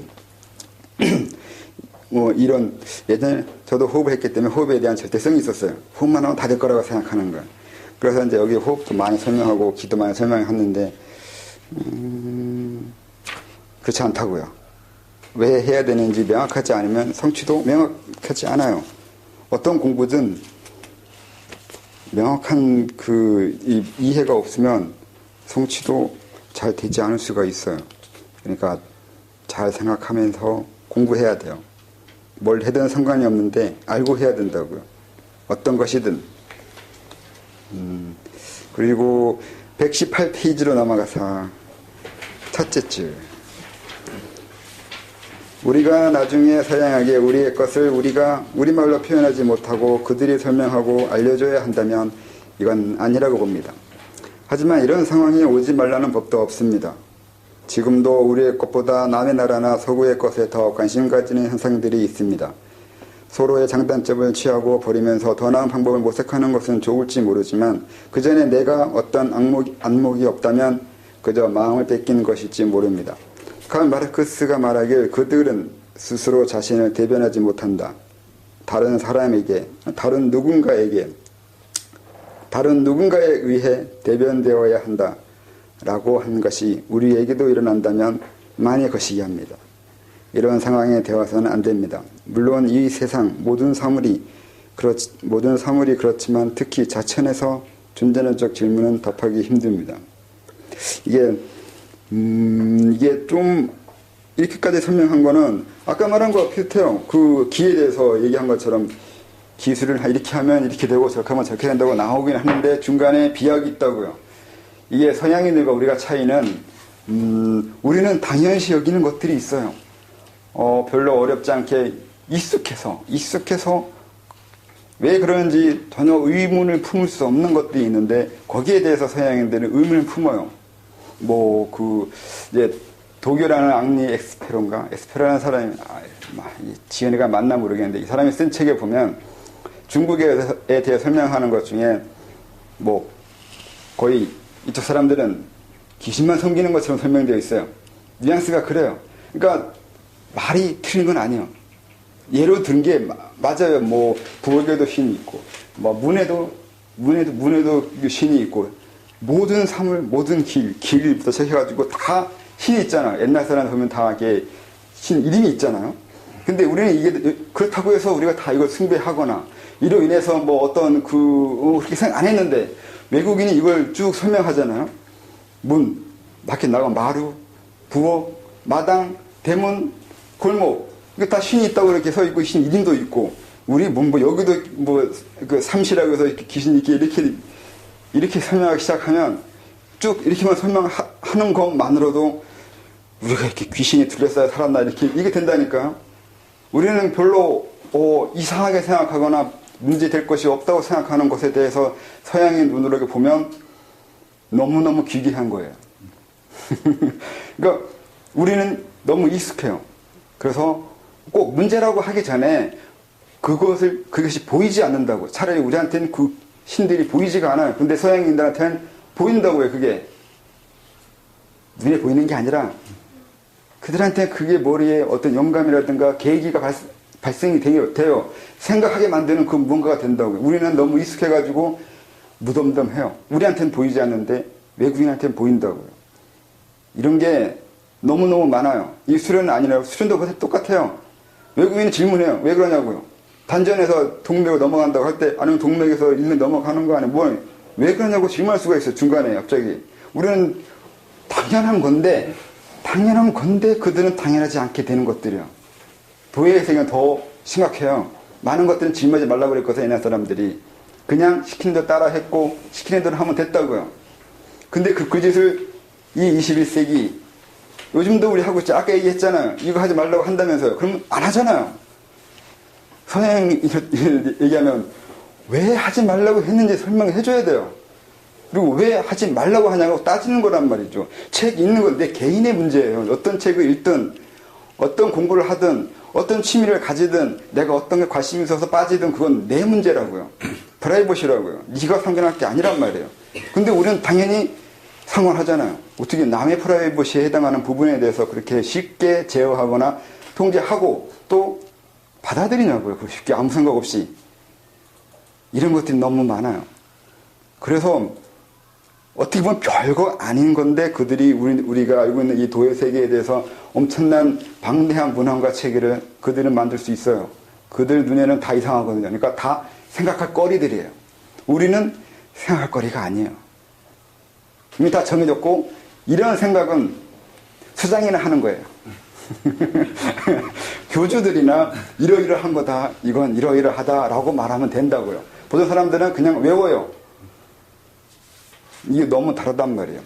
이런 예전에 저도 호흡을 했기 때문에 호흡에 대한 절대성이 있었어요. 호흡만 하면 다 될 거라고 생각하는 거예요. 그래서 이제 여기 호흡도 많이 설명하고 기도 많이 설명했는데 그렇지 않다고요. 왜 해야 되는지 명확하지 않으면 성취도 명확하지 않아요. 어떤 공부든 명확한 이해가 없으면 성취도 잘 되지 않을 수가 있어요. 그러니까 잘 생각하면서 공부해야 돼요. 뭘 해든 상관이 없는데 알고 해야 된다고요. 어떤 것이든. 그리고 118페이지로 넘어가서 첫째 줄. 우리가 나중에 사양하게 우리의 것을 우리가 우리말로 표현하지 못하고 그들이 설명하고 알려줘야 한다면 이건 아니라고 봅니다. 하지만 이런 상황이 오지 말라는 법도 없습니다. 지금도 우리의 것보다 남의 나라나 서구의 것에 더 관심 가지는 현상들이 있습니다. 서로의 장단점을 취하고 버리면서 더 나은 방법을 모색하는 것은 좋을지 모르지만 그 전에 내가 어떤 안목이 없다면 그저 마음을 뺏긴 것일지 모릅니다. karl 마르크스가 말하길 그들은 스스로 자신을 대변하지 못한다. 다른 사람에게, 다른 누군가에 의해 대변되어야 한다. 라고 한 것이 우리에게도 일어난다면 많이 거시기합니다. 이런 상황에 되어서는 안 됩니다. 물론 이 세상 모든 사물이 그렇지만 특히 자천에서 존재론적 질문은 답하기 힘듭니다. 이게 좀 이렇게까지 설명한 거는 아까 말한 거와 비슷해요. 그 기에 대해서 얘기한 것처럼 기술을 이렇게 하면 이렇게 되고 저렇게 하면 저렇게 된다고 나오긴 하는데 중간에 비약이 있다고요. 이게 서양인들과 우리가 차이는 우리는 당연시 여기는 것들이 있어요. 별로 어렵지 않게 익숙해서 왜 그런지 전혀 의문을 품을 수 없는 것들이 있는데 거기에 대해서 서양인들은 의문을 품어요. 이제 도교라는 앙리 엑스페로라는 사람이 지은이가 맞나 모르겠는데 이 사람이 쓴 책에 보면 중국에 대해 설명하는 것 중에 거의 이쪽 사람들은 귀신만 섬기는 것처럼 설명되어 있어요. 뉘앙스가 그래요. 그러니까 말이 틀린 건 아니에요. 예로 든 게 맞아요. 부엌에도 신이 있고, 문에도 신이 있고, 모든 사물, 모든 길부터 시작해가지고 다 신이 있잖아요. 옛날 사람 보면 다 이게 신 이름이 있잖아요. 근데 우리는 이게 그렇다고 해서 우리가 다 이걸 숭배하거나 이로 인해서 그렇게 생각 안 했는데 외국인이 이걸 쭉 설명하잖아요. 문, 밖에 나가면 마루, 부엌, 마당, 대문, 골목. 이게 다 신이 있다고 이렇게 서 있고, 신 이름도 있고, 우리 여기도 그 삼시라고 해서 귀신 이렇게 설명하기 시작하면 쭉 이렇게만 설명하는 것만으로도 우리가 이렇게 귀신이 둘러싸여 살았나 이게 된다니까요. 우리는 별로 이상하게 생각하거나 문제 될 것이 없다고 생각하는 것에 대해서 서양인 눈으로 보면 너무너무 기괴한 거예요. 그러니까 우리는 너무 익숙해요. 그래서 꼭 문제라고 하기 전에 그것이 보이지 않는다고. 차라리 우리한테는 그 신들이 보이지가 않아요. 근데 서양인들한테는 보인다고요. 그게 눈에 보이는 게 아니라 그들한테 그게 머리에 어떤 영감이라든가 계기가 발생이 돼요. 생각하게 만드는 그 무언가가 된다고요. 우리는 너무 익숙해가지고 무덤덤해요. 우리한테는 보이지 않는데 외국인한테는 보인다고요. 이런 게 너무너무 많아요. 이 수련은 아니라요. 수련도 똑같아요. 외국인이 질문해요. 왜 그러냐고요. 단전에서 동맥으로 넘어간다고 할 때 아니면 동맥에서 일면 넘어가는 거 아니에요. 왜 그러냐고 질문할 수가 있어요. 중간에 갑자기. 우리는 당연한 건데 그들은 당연하지 않게 되는 것들이요. 도의 세계는 더 심각해요. 많은 것들은 질문하지 말라고 그랬거든요. 옛날 사람들이. 그냥 시키는 대로 따라 했고 시키는 대로 하면 됐다고요. 근데 그 짓을 이 21세기 요즘도 우리 하고 있죠. 아까 얘기했잖아요. 이거 하지 말라고 한다면서요. 그러면 안 하잖아요. 서양 얘기하면 왜 하지 말라고 했는지 설명을 해줘야 돼요. 그리고 왜 하지 말라고 하냐고 따지는 거란 말이죠. 책 읽는 건 내 개인의 문제예요. 어떤 책을 읽든 어떤 공부를 하든 어떤 취미를 가지든 내가 어떤 게 관심이 있어서 빠지든 그건 내 문제라고요. 프라이버시라고요. 네가 상관할 게 아니란 말이에요. 근데 우리는 당연히 상관하잖아요. 어떻게 남의 프라이버시에 해당하는 부분에 대해서 그렇게 쉽게 제어하거나 통제하고 또 받아들이냐고요. 쉽게 아무 생각 없이. 이런 것들이 너무 많아요. 그래서 어떻게 보면 별거 아닌 건데 그들이 우리가 알고 있는 이 도의 세계에 대해서 엄청난 방대한 문화과 체계를 그들은 만들 수 있어요. 그들 눈에는 다 이상하거든요. 그러니까 다 생각할 거리들이에요. 우리는 생각할 거리가 아니에요. 이미 다 정해졌고 이런 생각은 수장이나 하는 거예요. 교주들이나 이러이러한 거다. 이건 이러이러하다라고 말하면 된다고요. 보통 사람들은 그냥 외워요. 이게 너무 다르단 말이에요.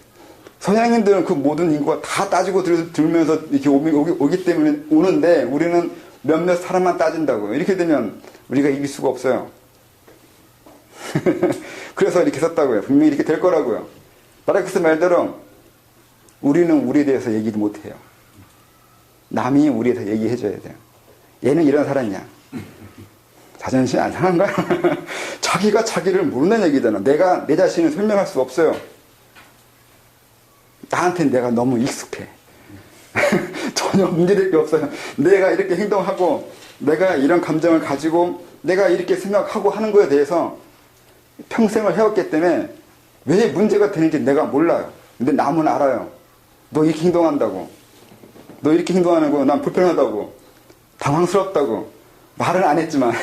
서양인들은 그 모든 인구가 다 따지고 들면서 이렇게 오기 때문에 오는데 우리는 몇몇 사람만 따진다고요. 이렇게 되면 우리가 이길 수가 없어요. 그래서 이렇게 썼다고요. 분명히 이렇게 될 거라고요. 마르크스 말대로 우리는 우리에 대해서 얘기를 못해요. 남이 우리에 대해서 얘기해줘야 돼요. 얘는 이런 사람이야. 자존심이 안 상한가요? 자기가 자기를 모르는 얘기잖아. 내가 내 자신을 설명할 수 없어요. 나한테는 내가 너무 익숙해. 전혀 문제될 게 없어요. 내가 이렇게 행동하고 내가 이런 감정을 가지고 내가 이렇게 생각하고 하는 거에 대해서 평생을 해왔기 때문에 왜 문제가 되는지 내가 몰라요. 근데 남은 알아요. 너 이렇게 행동한다고. 너 이렇게 행동하는 거 난 불편하다고. 당황스럽다고. 말은 안 했지만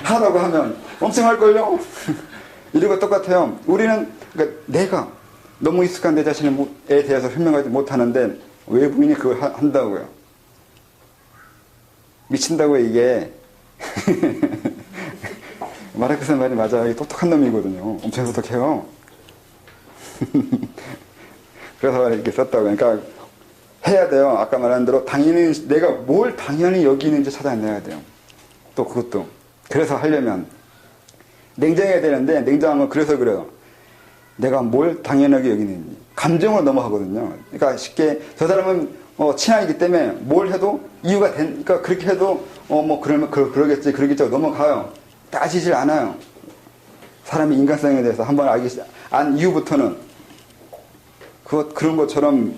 하라고 하면 엄청 할걸요? 이런 거 똑같아요. 우리는 그러니까 내가 너무 익숙한 내 자신에 대해서 설명하지 못하는데 외부인이 그걸 한다고요. 미친다고 이게 마르크스 말이 맞아요. 이게 똑똑한 놈이거든요. 엄청 똑똑해요. 그래서 이렇게 썼다고. 그러니까 해야 돼요. 아까 말한 대로 당연히 내가 뭘 당연히 여기는지 찾아내야 돼요. 또 그것도. 그래서 하려면 냉정해야 되는데 냉정한 건 그래서 그래요. 내가 뭘 당연하게 여기는지. 감정으로 넘어가거든요. 그러니까 쉽게 저 사람은 친하기 때문에 뭘 해도 이유가 그러니까 그렇게 해도 뭐 그러면 그러겠지 그러겠지 넘어가요. 따지질 않아요. 사람의 인간성에 대해서 한번 안 이후부터는 그런 것처럼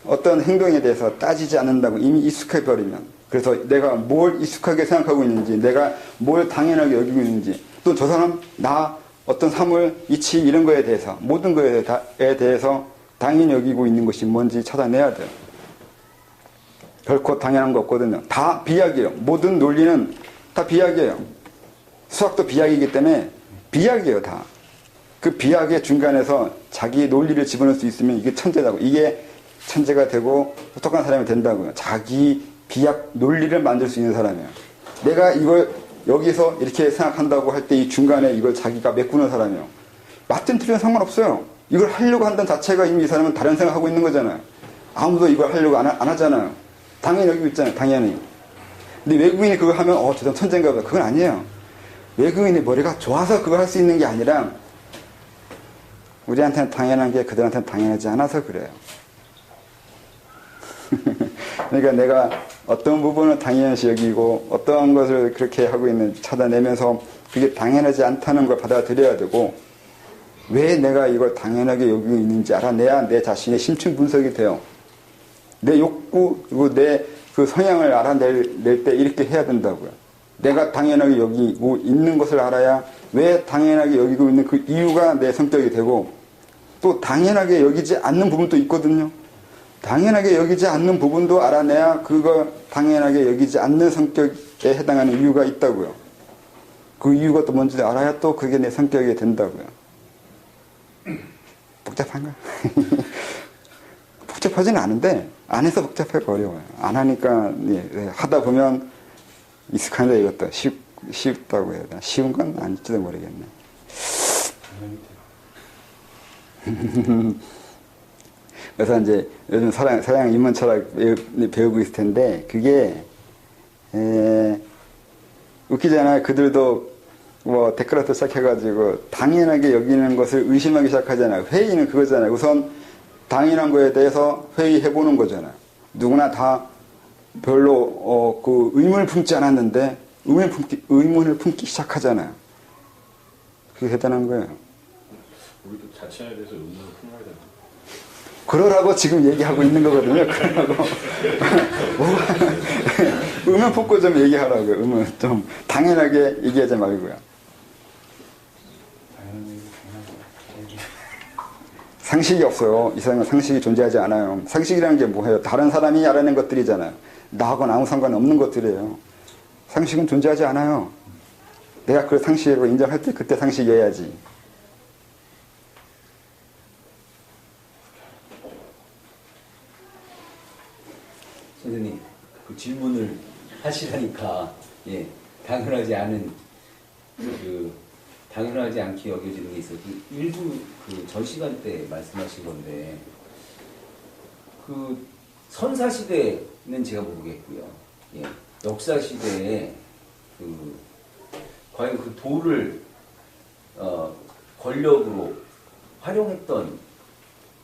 어떤 행동에 대해서 따지지 않는다고 이미 익숙해 버리면 그래서 내가 뭘 익숙하게 생각하고 있는지 내가 뭘 당연하게 여기고 있는지 또 저 사람 나 어떤 사물 이치 이런 거에 대해서 모든 거에 대해서 당연히 여기고 있는 것이 뭔지 찾아내야 돼요. 결코 당연한 거 없거든요. 다 비약이에요. 모든 논리는 다 비약이에요. 수학도 비약이기 때문에 비약이에요. 다. 그 비약의 중간에서 자기 논리를 집어넣을 수 있으면 이게 천재라고. 이게 천재가 되고 똑똑한 사람이 된다고요. 자기 비약 논리를 만들 수 있는 사람이에요. 내가 이걸 여기서 이렇게 생각한다고 할 때 이 중간에 이걸 자기가 메꾸는 사람이에요. 맞든 틀리든 상관없어요. 이걸 하려고 한다는 자체가 이미 이 사람은 다른 생각하고 있는 거잖아요. 아무도 이걸 하려고 안 하잖아요. 당연히 여기고 있잖아요. 당연히. 근데 외국인이 그걸 하면 저 사람 천재인가 보다. 그건 아니에요. 외국인의 머리가 좋아서 그걸 할 수 있는 게 아니라 우리한테는 당연한 게 그들한테는 당연하지 않아서 그래요. 그러니까 내가 어떤 부분을 당연시 여기고 어떤 것을 그렇게 하고 있는지 찾아내면서 그게 당연하지 않다는 걸 받아들여야 되고 왜 내가 이걸 당연하게 여기고 있는지 알아내야 내 자신의 심층 분석이 돼요. 내 욕구 그리고 내 그 성향을 알아낼 때 이렇게 해야 된다고요. 내가 당연하게 여기고 있는 것을 알아야 왜 당연하게 여기고 있는 그 이유가 내 성격이 되고 또 당연하게 여기지 않는 부분도 있거든요. 당연하게 여기지 않는 부분도 알아내야 그거 당연하게 여기지 않는 성격에 해당하는 이유가 있다고요. 그 이유가 또 뭔지 알아야 또 그게 내 성격이 된다고요. 복잡한가? 복잡하지는 않은데 안 해서 복잡하기가 어려워요. 안 하니까 하다 보면 익숙한데 이것도 쉽다고 해야 되나? 쉬운 건 아닐지도 모르겠네. 그래서 이제 요즘 서양 인문 철학 배우고 있을 텐데 그게 웃기잖아요. 그들도 뭐 데크라트 시작해가지고 당연하게 여기는 것을 의심하기 시작하잖아요. 회의는 그거잖아요. 우선 당연한 거에 대해서 회의해보는 거잖아요. 누구나 다 별로 그 의문을 품지 않았는데 의문을 품기 시작하잖아요. 그게 대단한 거예요. 우리도 자체에 대해서 의문을 품어야 되나? 그러라고 지금 얘기하고 있는 거거든요. 그러라고. 의문 품고 좀 얘기하라고요. 의문 좀 당연하게 얘기하지 말고요. 상식이 없어요. 이 세상에 상식이 존재하지 않아요. 상식이라는 게 뭐예요? 다른 사람이 알아낸 것들이잖아요. 나하고는 아무 상관없는 것들이에요. 상식은 존재하지 않아요. 내가 그 상식이라고 인정할 때 그때 상식이어야지. 선생님, 그 질문을 하시라니까, 당연하지 않은, 당연하지 않게 여겨지는 게 있어요. 일부 전 시간 때 말씀하신 건데, 선사시대는 제가 모르겠고요. 역사시대에, 과연 그 도를, 권력으로 활용했던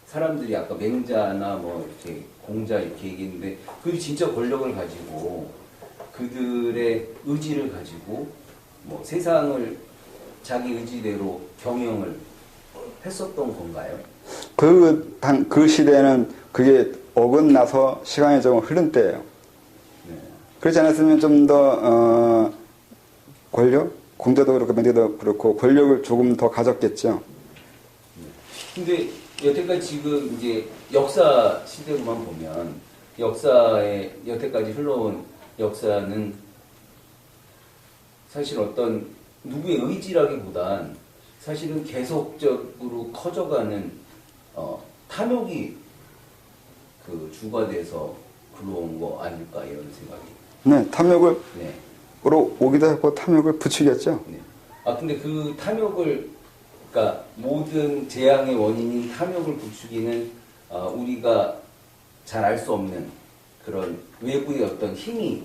사람들이 아까 맹자나 뭐 이렇게 공자 이렇게 얘기했는데 그들이 진짜 권력을 가지고 그들의 의지를 가지고 뭐 세상을 자기 의지대로 경영을 했었던 건가요? 그 시대는 그게 어긋나서 시간이 조금 흐른 때예요. 네. 그렇지 않았으면 좀 더 권력, 공자도 그렇고 명제도 그렇고 권력을 조금 더 가졌겠죠. 근데 여태까지 지금 이제 역사 시대로만 보면 역사에 여태까지 흘러온 역사는 사실 어떤 누구의 의지라기보단 사실은 계속적으로 커져가는 탐욕이 그 주가 돼서 글러온 거 아닐까 이런 생각이. 네, 탐욕으로 네. 오기도 하고 탐욕을 부추겼죠. 네. 아 근데 그 탐욕을 그러니까 모든 재앙의 원인인 탐욕을 부추기는 우리가 잘 알 수 없는 그런 외부의 어떤 힘이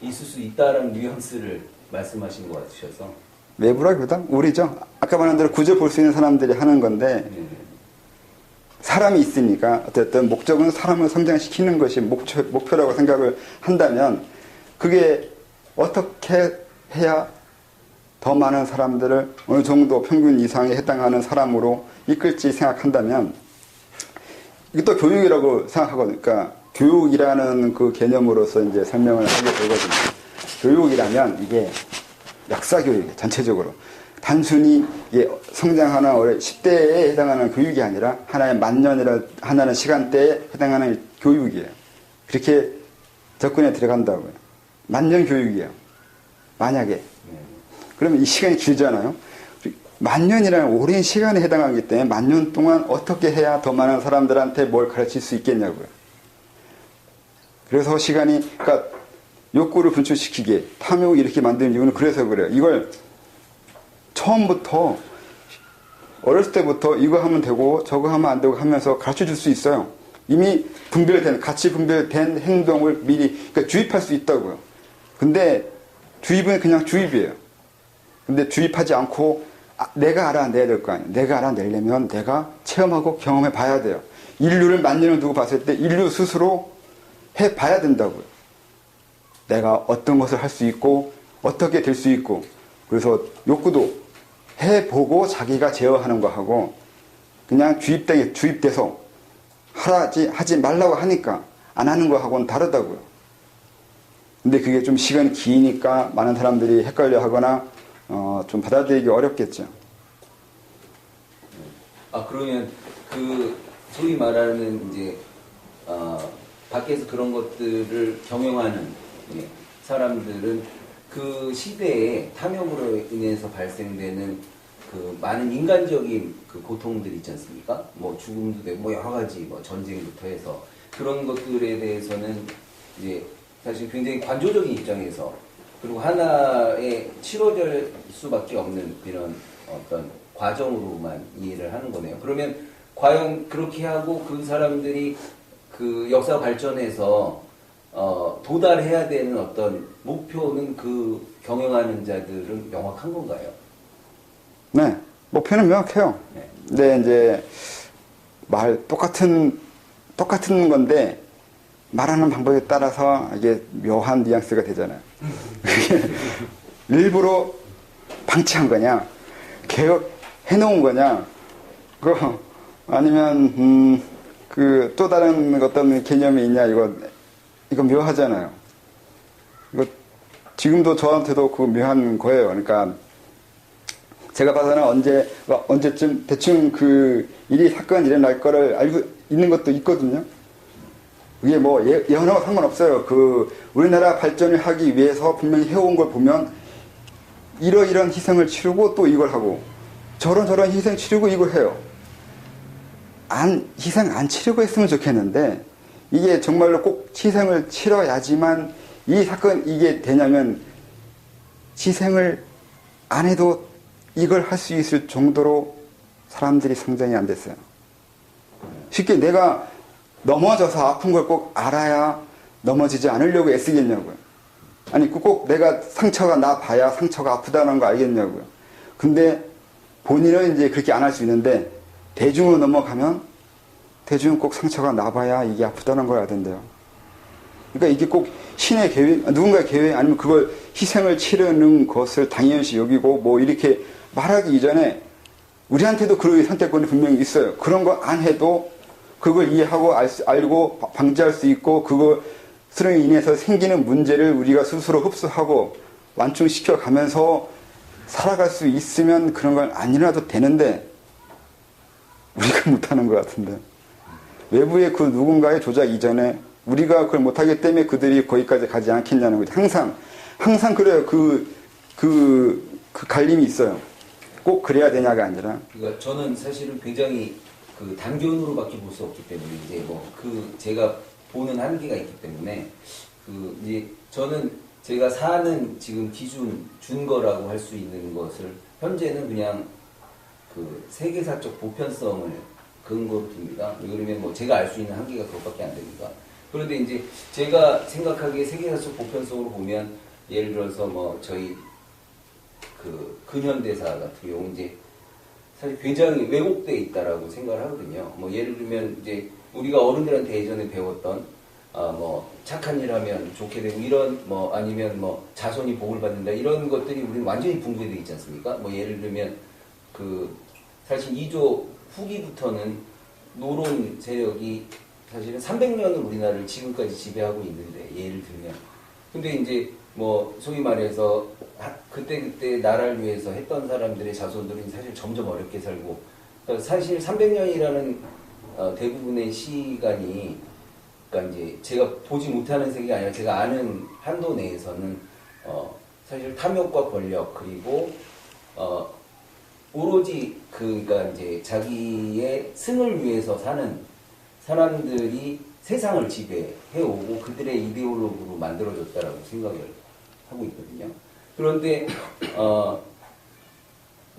있을 수 있다라는 뉘앙스를 말씀하신 것 같으셔서. 외부라기보다 우리죠. 아까 말한 대로 구조 볼 수 있는 사람들이 하는 건데 네. 사람이 있으니까 어쨌든 목적은 사람을 성장시키는 것이 목표라고 생각을 한다면 그게 어떻게 해야 더 많은 사람들을 어느 정도 평균 이상에 해당하는 사람으로 이끌지 생각한다면 이것도 교육이라고 생각하거든요. 그러니까 교육이라는 그 개념으로서 이제 설명을 하게 되거든요. 교육이라면 이게 역사 교육이에요. 전체적으로. 단순히 성장하는 어린 10대에 해당하는 교육이 아니라 하나의 만년이라 하나는 시간대에 해당하는 교육이에요. 그렇게 접근에 들어간다고요. 만년 교육이에요. 만약에. 그러면 이 시간이 길잖아요. 만년이라는 오랜 시간에 해당하기 때문에 만년 동안 어떻게 해야 더 많은 사람들한테 뭘 가르칠 수 있겠냐고요. 그래서 시간이, 그러니까 욕구를 분출시키게 탐욕을 이렇게 만드는 이유는 그래서 그래요. 이걸 처음부터 어렸을 때부터 이거 하면 되고 저거 하면 안 되고 하면서 가르쳐 줄 수 있어요. 이미 같이 분별된 행동을 미리 그러니까 주입할 수 있다고요. 근데 주입은 그냥 주입이에요. 근데 주입하지 않고 내가 알아내야 될 거 아니에요. 내가 알아내려면 내가 체험하고 경험해 봐야 돼요. 인류를 만년을 두고 봤을 때 인류 스스로 해 봐야 된다고요. 내가 어떤 것을 할 수 있고 어떻게 될 수 있고 그래서 욕구도 해보고 자기가 제어하는 거 하고 그냥 주입돼서 하지 말라고 하니까 안 하는 거 하고는 다르다고요. 근데 그게 좀 시간이 기니까 많은 사람들이 헷갈려 하거나 좀 받아들이기 어렵겠죠. 그러면 그 소위 말하는 이제 밖에서 그런 것들을 경영하는 사람들은 그 시대에 탐욕으로 인해서 발생되는 그 많은 인간적인 그 고통들이 있지 않습니까? 뭐 죽음도 되고 뭐 여러 가지 뭐 전쟁부터 해서 그런 것들에 대해서는 이제 사실 굉장히 관조적인 입장에서 그리고 하나의 치러질 수밖에 없는 이런 어떤 과정으로만 이해를 하는 거네요. 그러면 과연 그렇게 하고 그 사람들이 그 역사 발전에서 도달해야 되는 어떤 목표는 그 경영하는 자들은 명확한 건가요? 네, 목표는 명확해요. 네. 근데 이제 똑같은 건데 말하는 방법에 따라서 이게 묘한 뉘앙스가 되잖아요. 일부러 방치한 거냐, 개혁해놓은 거냐, 아니면 그 또 다른 어떤 개념이 있냐 이거 묘하잖아요. 이거 지금도 저한테도 그 묘한 거예요. 그러니까 제가 봐서는 언제쯤 대충 그 사건 일어날 거를 알고 있는 것도 있거든요. 이게 뭐 예언하고 상관없어요. 그 우리나라 발전을 하기 위해서 분명히 해온 걸 보면 이런 희생을 치르고 또 이걸 하고 저런 희생 치르고 이걸 해요. 희생 안 치르고 했으면 좋겠는데 이게 정말로 꼭 희생을 치러야지만 이 사건 이게 되냐면 희생을 안 해도 이걸 할 수 있을 정도로 사람들이 성장이 안 됐어요. 쉽게 내가 넘어져서 아픈 걸 꼭 알아야 넘어지지 않으려고 애쓰겠냐고요. 아니 꼭 내가 상처가 나 봐야 상처가 아프다는 거 알겠냐고요. 근데 본인은 이제 그렇게 안 할 수 있는데 대중으로 넘어가면 대중은 꼭 상처가 나봐야 이게 아프다는 걸 알던데요. 그러니까 이게 꼭 신의 계획, 누군가의 계획 아니면 그걸 희생을 치르는 것을 당연시 여기고 뭐 이렇게 말하기 이전에 우리한테도 그런 선택권이 분명히 있어요. 그런 거 안 해도 그걸 이해하고 알고 방지할 수 있고 그것으로 인해서 생기는 문제를 우리가 스스로 흡수하고 완충시켜 가면서 살아갈 수 있으면 그런 건 안 일어나도 되는데 우리가 못하는 것 같은데 외부의 그 누군가의 조작 이전에 우리가 그걸 못하기 때문에 그들이 거기까지 가지 않겠냐는 거죠. 항상 그래요. 그 갈림이 있어요. 꼭 그래야 되냐가 아니라. 그러니까 저는 사실은 굉장히 그 단견으로밖에 볼 수 없기 때문에 이제 뭐 그 제가 보는 한계가 있기 때문에 그 이제 저는 제가 사는 지금 기준 준 거라고 할 수 있는 것을 현재는 그냥 그 세계사적 보편성을 근거로 둡니다. 그러면 뭐 제가 알 수 있는 한계가 그것밖에 안 됩니다. 그런데 이제 제가 생각하기에 세계사적 보편성으로 보면 예를 들어서 뭐 저희 그 근현대사 같은 경우 이제 사실 굉장히 왜곡되어 있다라고 생각을 하거든요. 뭐 예를 들면 이제 우리가 어른들한테 예전에 배웠던 뭐 착한 일 하면 좋게 되고 이런 뭐 아니면 뭐 자손이 복을 받는다 이런 것들이 우리는 완전히 붕괴되어 있지 않습니까? 뭐 예를 들면 그 사실 2조 후기부터는 노론 세력이 사실은 300년을 우리나라를 지금까지 지배하고 있는데 예를 들면 근데 이제 뭐 소위 말해서 그때 나라를 위해서 했던 사람들의 자손들은 사실 점점 어렵게 살고 그러니까 사실 300년이라는 대부분의 시간이 그러니까 이제 제가 보지 못하는 세계가 아니라 제가 아는 한도 내에서는 사실 탐욕과 권력 그리고 오로지 그러니까 이제 자기의 승을 위해서 사는 사람들이 세상을 지배해오고 그들의 이데올로기로 만들어졌다라고 생각을 하고 있거든요. 그런데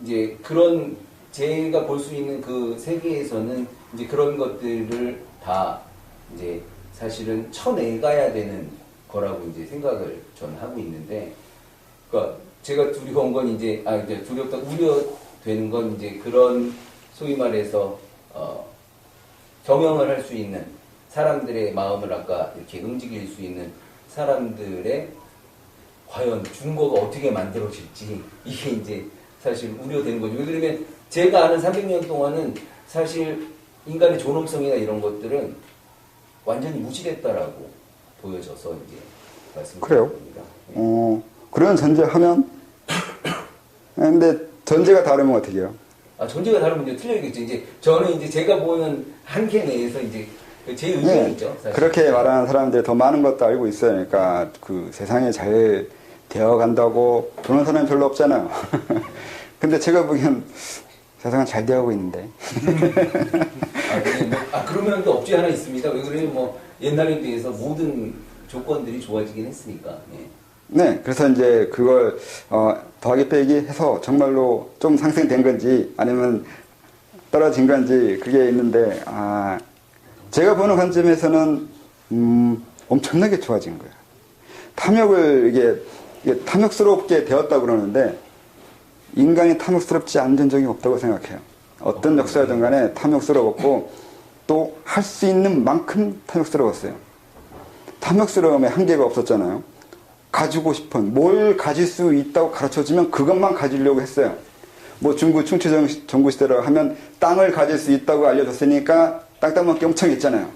이제 그런 제가 볼 수 있는 그 세계에서는 이제 그런 것들을 다 이제 사실은 쳐내가야 되는 거라고 이제 생각을 저는 하고 있는데, 그러니까 제가 두려운 건 이제 이제 두렵다 우려되는 건 이제 그런 소위 말해서 경영을 할 수 있는 사람들의 마음을 아까 이렇게 움직일 수 있는 사람들의 과연 준거가 어떻게 만들어질지 이게 이제 사실 우려되는 거죠. 왜냐면 제가 아는 300년 동안은 사실 인간의 존엄성이나 이런 것들은 완전히 무시됐다라고 보여져서 이제 말씀드리는 겁니다. 그런 전제하면 근데 전제가 다르면 어떻게 해요? 전제가 다르면 이제 틀려야겠죠. 이제 저는 이제 제가 보는 한계 내에서 이제 제 의견이죠. 사실. 그렇게 말하는 사람들이 더 많은 것도 알고 있어요. 그러니까 그 세상이 잘 되어 간다고 그런 사람이 별로 없잖아요. 근데 제가 보기엔 세상은 잘 되어가고 있는데. 그러면 또 업체 하나 있습니다. 왜 그러면 뭐 옛날에 비해서 모든 조건들이 좋아지긴 했으니까. 네, 그래서 이제 그걸 더하기 빼기 해서 정말로 좀 상승된 건지 아니면 떨어진 건지 그게 있는데 제가 보는 관점에서는 엄청나게 좋아진 거예요. 탐욕을 이게 탐욕스럽게 되었다고 그러는데 인간이 탐욕스럽지 않은 적이 없다고 생각해요. 어떤 역사든 간에 탐욕스러웠고 또 할 수 있는 만큼 탐욕스러웠어요. 탐욕스러움에 한계가 없었잖아요. 가지고 싶은 뭘 가질 수 있다고 가르쳐주면 그것만 가지려고 했어요. 뭐 중국 충치 전국시대라고 하면 땅을 가질 수 있다고 알려줬으니까 땅 따먹기 엄청 했잖아요.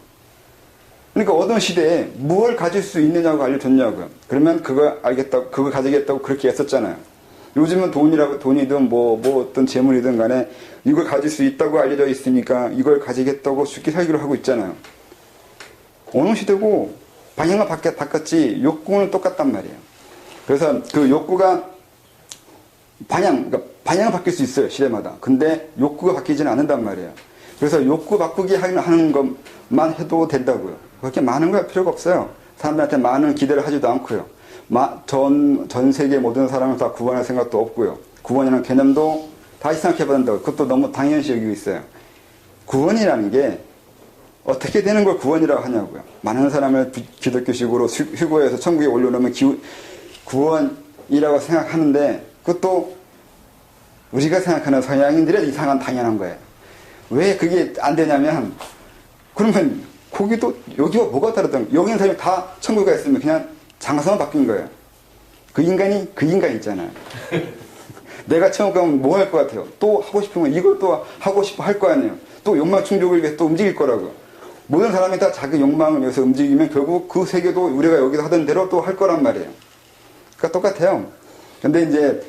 그러니까 어떤 시대에 무엇을 가질 수 있느냐고 알려줬냐고요. 그러면 그거 알겠다고 그거 가지겠다고 그렇게 했었잖아요. 요즘은 돈이든 뭐 어떤 재물이든 간에 이걸 가질 수 있다고 알려져 있으니까 이걸 가지겠다고 쉽게 살기로 하고 있잖아요. 어느 시대고 방향을 바꿨지 욕구는 똑같단 말이에요. 그래서 그 욕구가 그러니까 방향을 바뀔 수 있어요, 시대마다. 근데 욕구가 바뀌지는 않는단 말이에요. 그래서 욕구 바꾸기 하는 것만 해도 된다고요. 그렇게 많은 거 할 필요가 없어요. 사람들한테 많은 기대를 하지도 않고요. 전 세계 모든 사람을 다 구원할 생각도 없고요. 구원이라는 개념도 다시 생각해봐야 된다고. 그것도 너무 당연시 여기고 있어요. 구원이라는 게 어떻게 되는 걸 구원이라고 하냐고요. 많은 사람을 기독교식으로 휴거해서 천국에 올려놓으면 구원이라고 생각하는데 그것도 우리가 생각하는 서양인들의 이상한 당연한 거예요. 왜 그게 안 되냐면 그러면 거기도 여기와 뭐가 다르든 여기 있는 사람이 다 천국에 있으면 그냥 장소만 바뀐 거예요. 그 인간이 그 인간 있잖아요. 내가 처음 가면 뭐 할 것 같아요? 또 하고 싶으면 이걸 또 하고 싶어 할 거 아니에요. 또 욕망 충족을 위해서 또 움직일 거라고. 모든 사람이 다 자기 욕망을 위해서 움직이면 결국 그 세계도 우리가 여기서 하던 대로 또 할 거란 말이에요. 그러니까 똑같아요. 근데 이제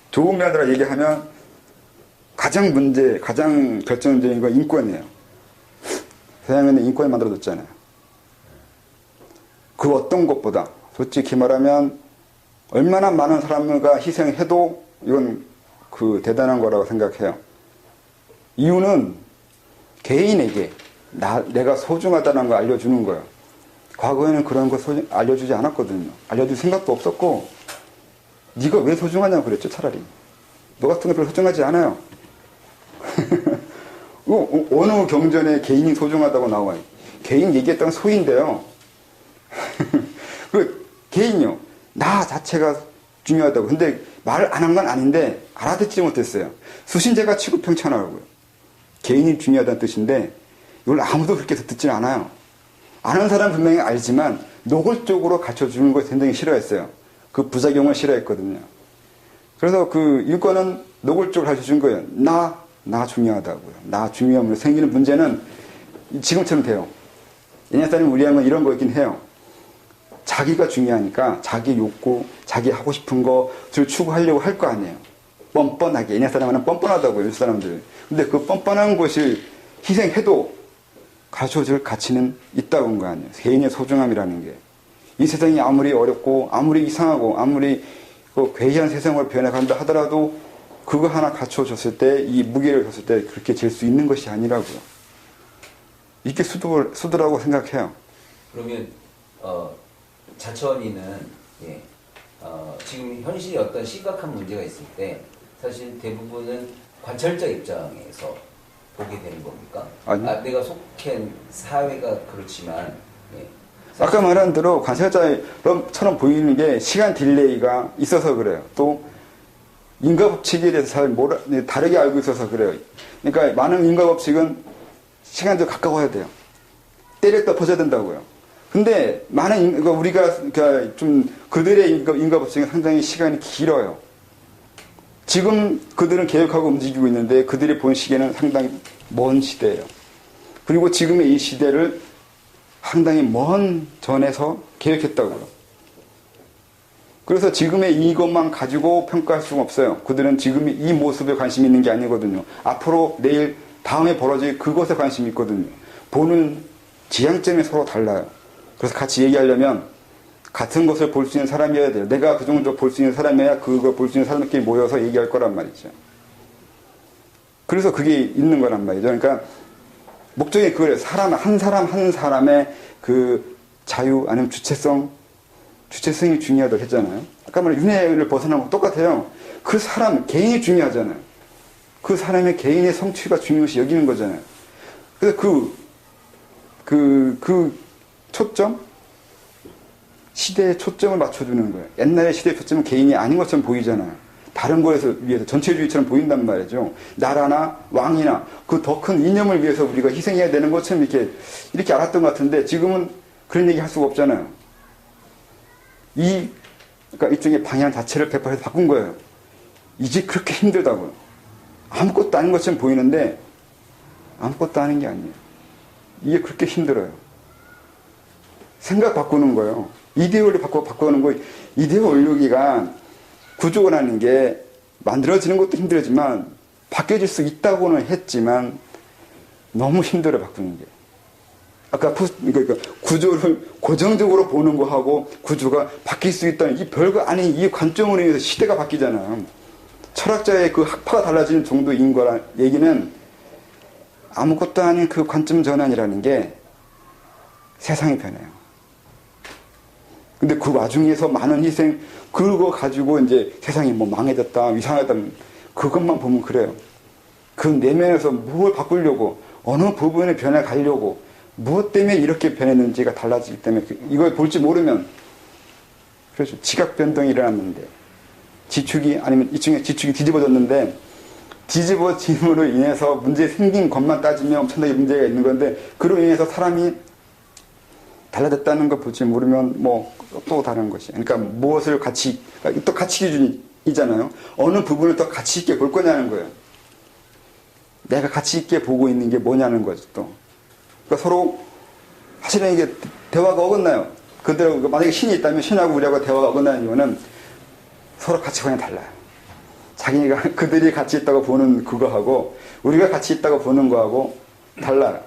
좋은 면으로 얘기하면 가장 결정적인 건 인권이에요. 서양에는 인권을 만들어줬잖아요. 그 어떤 것보다 솔직히 말하면 얼마나 많은 사람과 희생해도 이건 그 대단한 거라고 생각해요. 이유는 개인에게 내가 소중하다는 걸 알려주는 거예요. 과거에는 그런 거 알려주지 않았거든요. 알려줄 생각도 없었고 네가 왜 소중하냐고 그랬죠. 차라리 너 같은 거 별로 소중하지 않아요. 어느 경전에 개인이 소중하다고 나와요. 개인 얘기했던 소인데요. 그 개인이요. 나 자체가 중요하다고. 근데 말을 안 한 건 아닌데 알아듣지 못했어요. 수신제가 취급평천하라고요. 개인이 중요하다는 뜻인데 이걸 아무도 그렇게 듣지는 않아요. 아는 사람은 분명히 알지만 노골적으로 갖춰주는 걸 굉장히 싫어했어요. 그 부작용을 싫어했거든요. 그래서 그 인권은 노골적으로 가르쳐준 거예요. 나 중요하다고요. 나 중요하면 생기는 문제는 지금처럼 돼요. 옛날 사람이 우리하면 이런 거였긴 해요. 자기가 중요하니까 자기 욕구, 자기 하고 싶은 것을 추구하려고 할 거 아니에요. 뻔뻔하게. 옛날 사람은 뻔뻔하다고요. 요즘 사람들. 근데 그 뻔뻔한 것을 희생해도 가르쳐줄 가치는 있다고 한 거 아니에요. 개인의 소중함이라는 게. 이 세상이 아무리 어렵고 아무리 이상하고 아무리 그 괴이한 세상으로 변해간다 하더라도 그거 하나 갖춰줬을 때, 이 무게를 줬을 때 그렇게 질 수 있는 것이 아니라고요. 이게 수도라고 생각해요. 그러면 자천이는 지금 현실에 어떤 심각한 문제가 있을 때 사실 대부분은 관찰자 입장에서 보게 되는 겁니까? 아니. 내가 속한 사회가 그렇지만 아까 말한 대로 관찰자처럼 보이는 게 시간 딜레이가 있어서 그래요. 또 인과법칙에 대해서 잘 다르게 알고 있어서 그래요. 그러니까 많은 인과법칙은 시간도 가까워야 돼요. 때렸다 퍼져야 된다고요. 근데 많은 우리가 그러니까 좀 그들의 인과법칙은 상당히 시간이 길어요. 지금 그들은 계획하고 움직이고 있는데 그들이 본 시계는 상당히 먼 시대예요. 그리고 지금의 이 시대를 상당히 먼 전에서 계획했다고요. 그래서 지금의 이것만 가지고 평가할 수가 없어요. 그들은 지금 이 모습에 관심이 있는 게 아니거든요. 앞으로 내일 다음에 벌어질 그것에 관심이 있거든요. 보는 지향점이 서로 달라요. 그래서 같이 얘기하려면 같은 것을 볼 수 있는 사람이어야 돼요. 내가 그 정도 볼 수 있는 사람이어야 그걸 볼 수 있는 사람들끼리 모여서 얘기할 거란 말이죠. 그래서 그게 있는 거란 말이죠. 그러니까 목적이 그거예요. 한 사람의 그 자유 아니면 주체성이 중요하다고 했잖아요. 아까 말한 윤회를 벗어난 거 똑같아요. 그 사람, 개인이 중요하잖아요. 그 사람의 개인의 성취가 중요시 여기는 거잖아요. 그래서 그 초점? 시대의 초점을 맞춰주는 거예요. 옛날의 시대의 초점은 개인이 아닌 것처럼 보이잖아요. 다른 거에서 위해서 전체주의처럼 보인단 말이죠. 나라나 왕이나 그 더 큰 이념을 위해서 우리가 희생해야 되는 것처럼 이렇게 알았던 것 같은데 지금은 그런 얘기 할 수가 없잖아요. 그러니까 일종의 방향 자체를 100% 바꾼 거예요. 이제 그렇게 힘들다고요. 아무것도 아닌 것처럼 보이는데 아무것도 아닌 게 아니에요. 이게 그렇게 힘들어요. 생각 바꾸는 거예요. 이데올을 바꾸는 거. 이데올로기가 구조라는 게 만들어지는 것도 힘들지만 바뀌어질 수 있다고는 했지만 너무 힘들어요. 바꾸는 게. 아까 그러니까 구조를 고정적으로 보는 거하고 구조가 바뀔 수 있다는 이 별거 아닌 이 관점으로 인해서 시대가 바뀌잖아요. 철학자의 그 학파가 달라지는 정도인 거란 얘기는 아무것도 아닌 그 관점 전환이라는 게 세상이 변해요. 근데 그 와중에서 많은 희생, 그거 가지고 이제 세상이 뭐 망해졌다, 이상하다, 그것만 보면 그래요. 그 내면에서 뭘 바꾸려고, 어느 부분에 변해가려고, 무엇 때문에 이렇게 변했는지가 달라지기 때문에 이걸 볼지 모르면, 그렇죠. 지각 변동이 일어났는데, 지축이, 아니면 이쪽에 지축이 뒤집어졌는데, 뒤집어짐으로 인해서 문제 생긴 것만 따지면 엄청나게 문제가 있는 건데, 그로 인해서 사람이 달라졌다는 걸 볼지 모르면, 뭐, 또 다른 것이. 그러니까 무엇을 가치, 그러니까 또 가치 기준이잖아요. 어느 부분을 더 가치 있게 볼 거냐는 거예요. 내가 가치 있게 보고 있는 게 뭐냐는 거죠, 또. 그러니까 서로, 사실은 이게 대화가 어긋나요. 그대로, 만약에 신이 있다면 신하고 우리하고 대화가 어긋나는 이유는 서로 가치관이 달라요. 자기가, 그들이 가치 있다고 보는 그거하고, 우리가 가치 있다고 보는 거하고 달라요.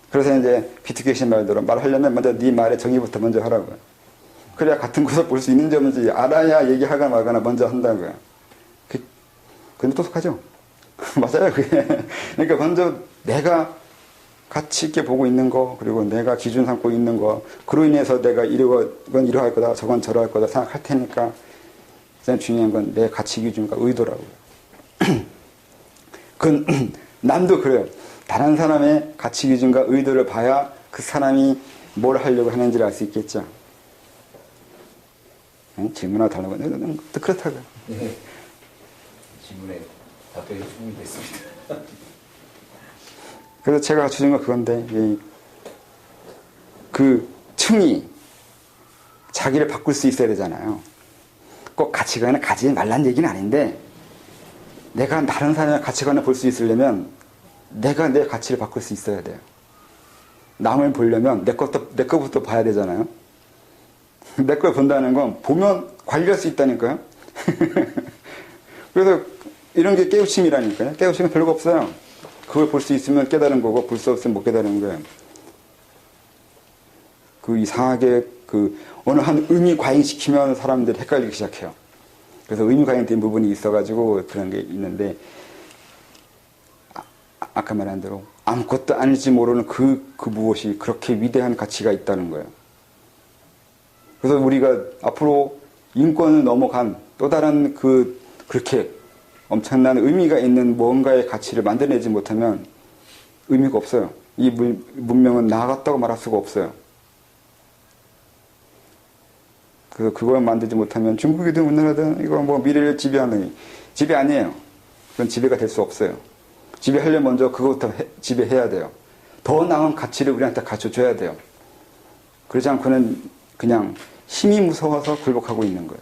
그래서 이제 비트게신 말대로 말하려면 먼저 네 말의 정의부터 먼저 하라고요. 그래야 같은 곳을 볼 수 있는지 없는지 알아야 얘기하거나 말거나 먼저 한다고요. 근데 똑똑하죠? 맞아요, 그게. 그러니까 먼저 내가 가치 있게 보고 있는 거, 그리고 내가 기준 삼고 있는 거, 그로 인해서 내가 이건 이러할 거다, 저건 저러할 거다 생각할 테니까, 가장 중요한 건 내 가치 기준과 의도라고요. 그건 남도 그래요. 다른 사람의 가치 기준과 의도를 봐야 그 사람이 뭘 하려고 하는지를 알 수 있겠죠. 질문하고 달라고 하는데 또 그렇다고요. 네. 질문에 답변이 충분히 됐습니다. 그래서 제가 주신 건 그건데, 그 층이 자기를 바꿀 수 있어야 되잖아요. 꼭 가치관을 가지지 말란 얘기는 아닌데, 내가 다른 사람의 가치관을 볼 수 있으려면 내가 내 가치를 바꿀 수 있어야 돼요. 남을 보려면 내 거부터 봐야 되잖아요. 내 걸 본다는 건 보면 관리할 수 있다니까요. 그래서 이런 게 깨우침이라니까요. 깨우침은 별거 없어요. 그걸 볼 수 있으면 깨달은 거고 볼 수 없으면 못 깨달은 거예요. 그 이상하게 어느 한 의미 과잉시키면 사람들이 헷갈리기 시작해요. 그래서 의미 과잉된 부분이 있어가지고 그런 게 있는데, 아까 말한 대로 아무것도 아닐지 모르는 그 무엇이 그렇게 위대한 가치가 있다는 거예요. 그래서 우리가 앞으로 인권을 넘어간 또 다른 그렇게 엄청난 의미가 있는 뭔가의 가치를 만들어내지 못하면 의미가 없어요. 이 문명은 나아갔다고 말할 수가 없어요. 그래서 그걸 만들지 못하면 중국이든 우리나라든 이거 뭐 미래를 지배하는, 지배 아니에요. 그건 지배가 될 수 없어요. 지배하려면 먼저 그것부터 지배해야 돼요. 더 나은 가치를 우리한테 갖춰줘야 돼요. 그러지 않고는 그냥 힘이 무서워서 굴복하고 있는 거예요.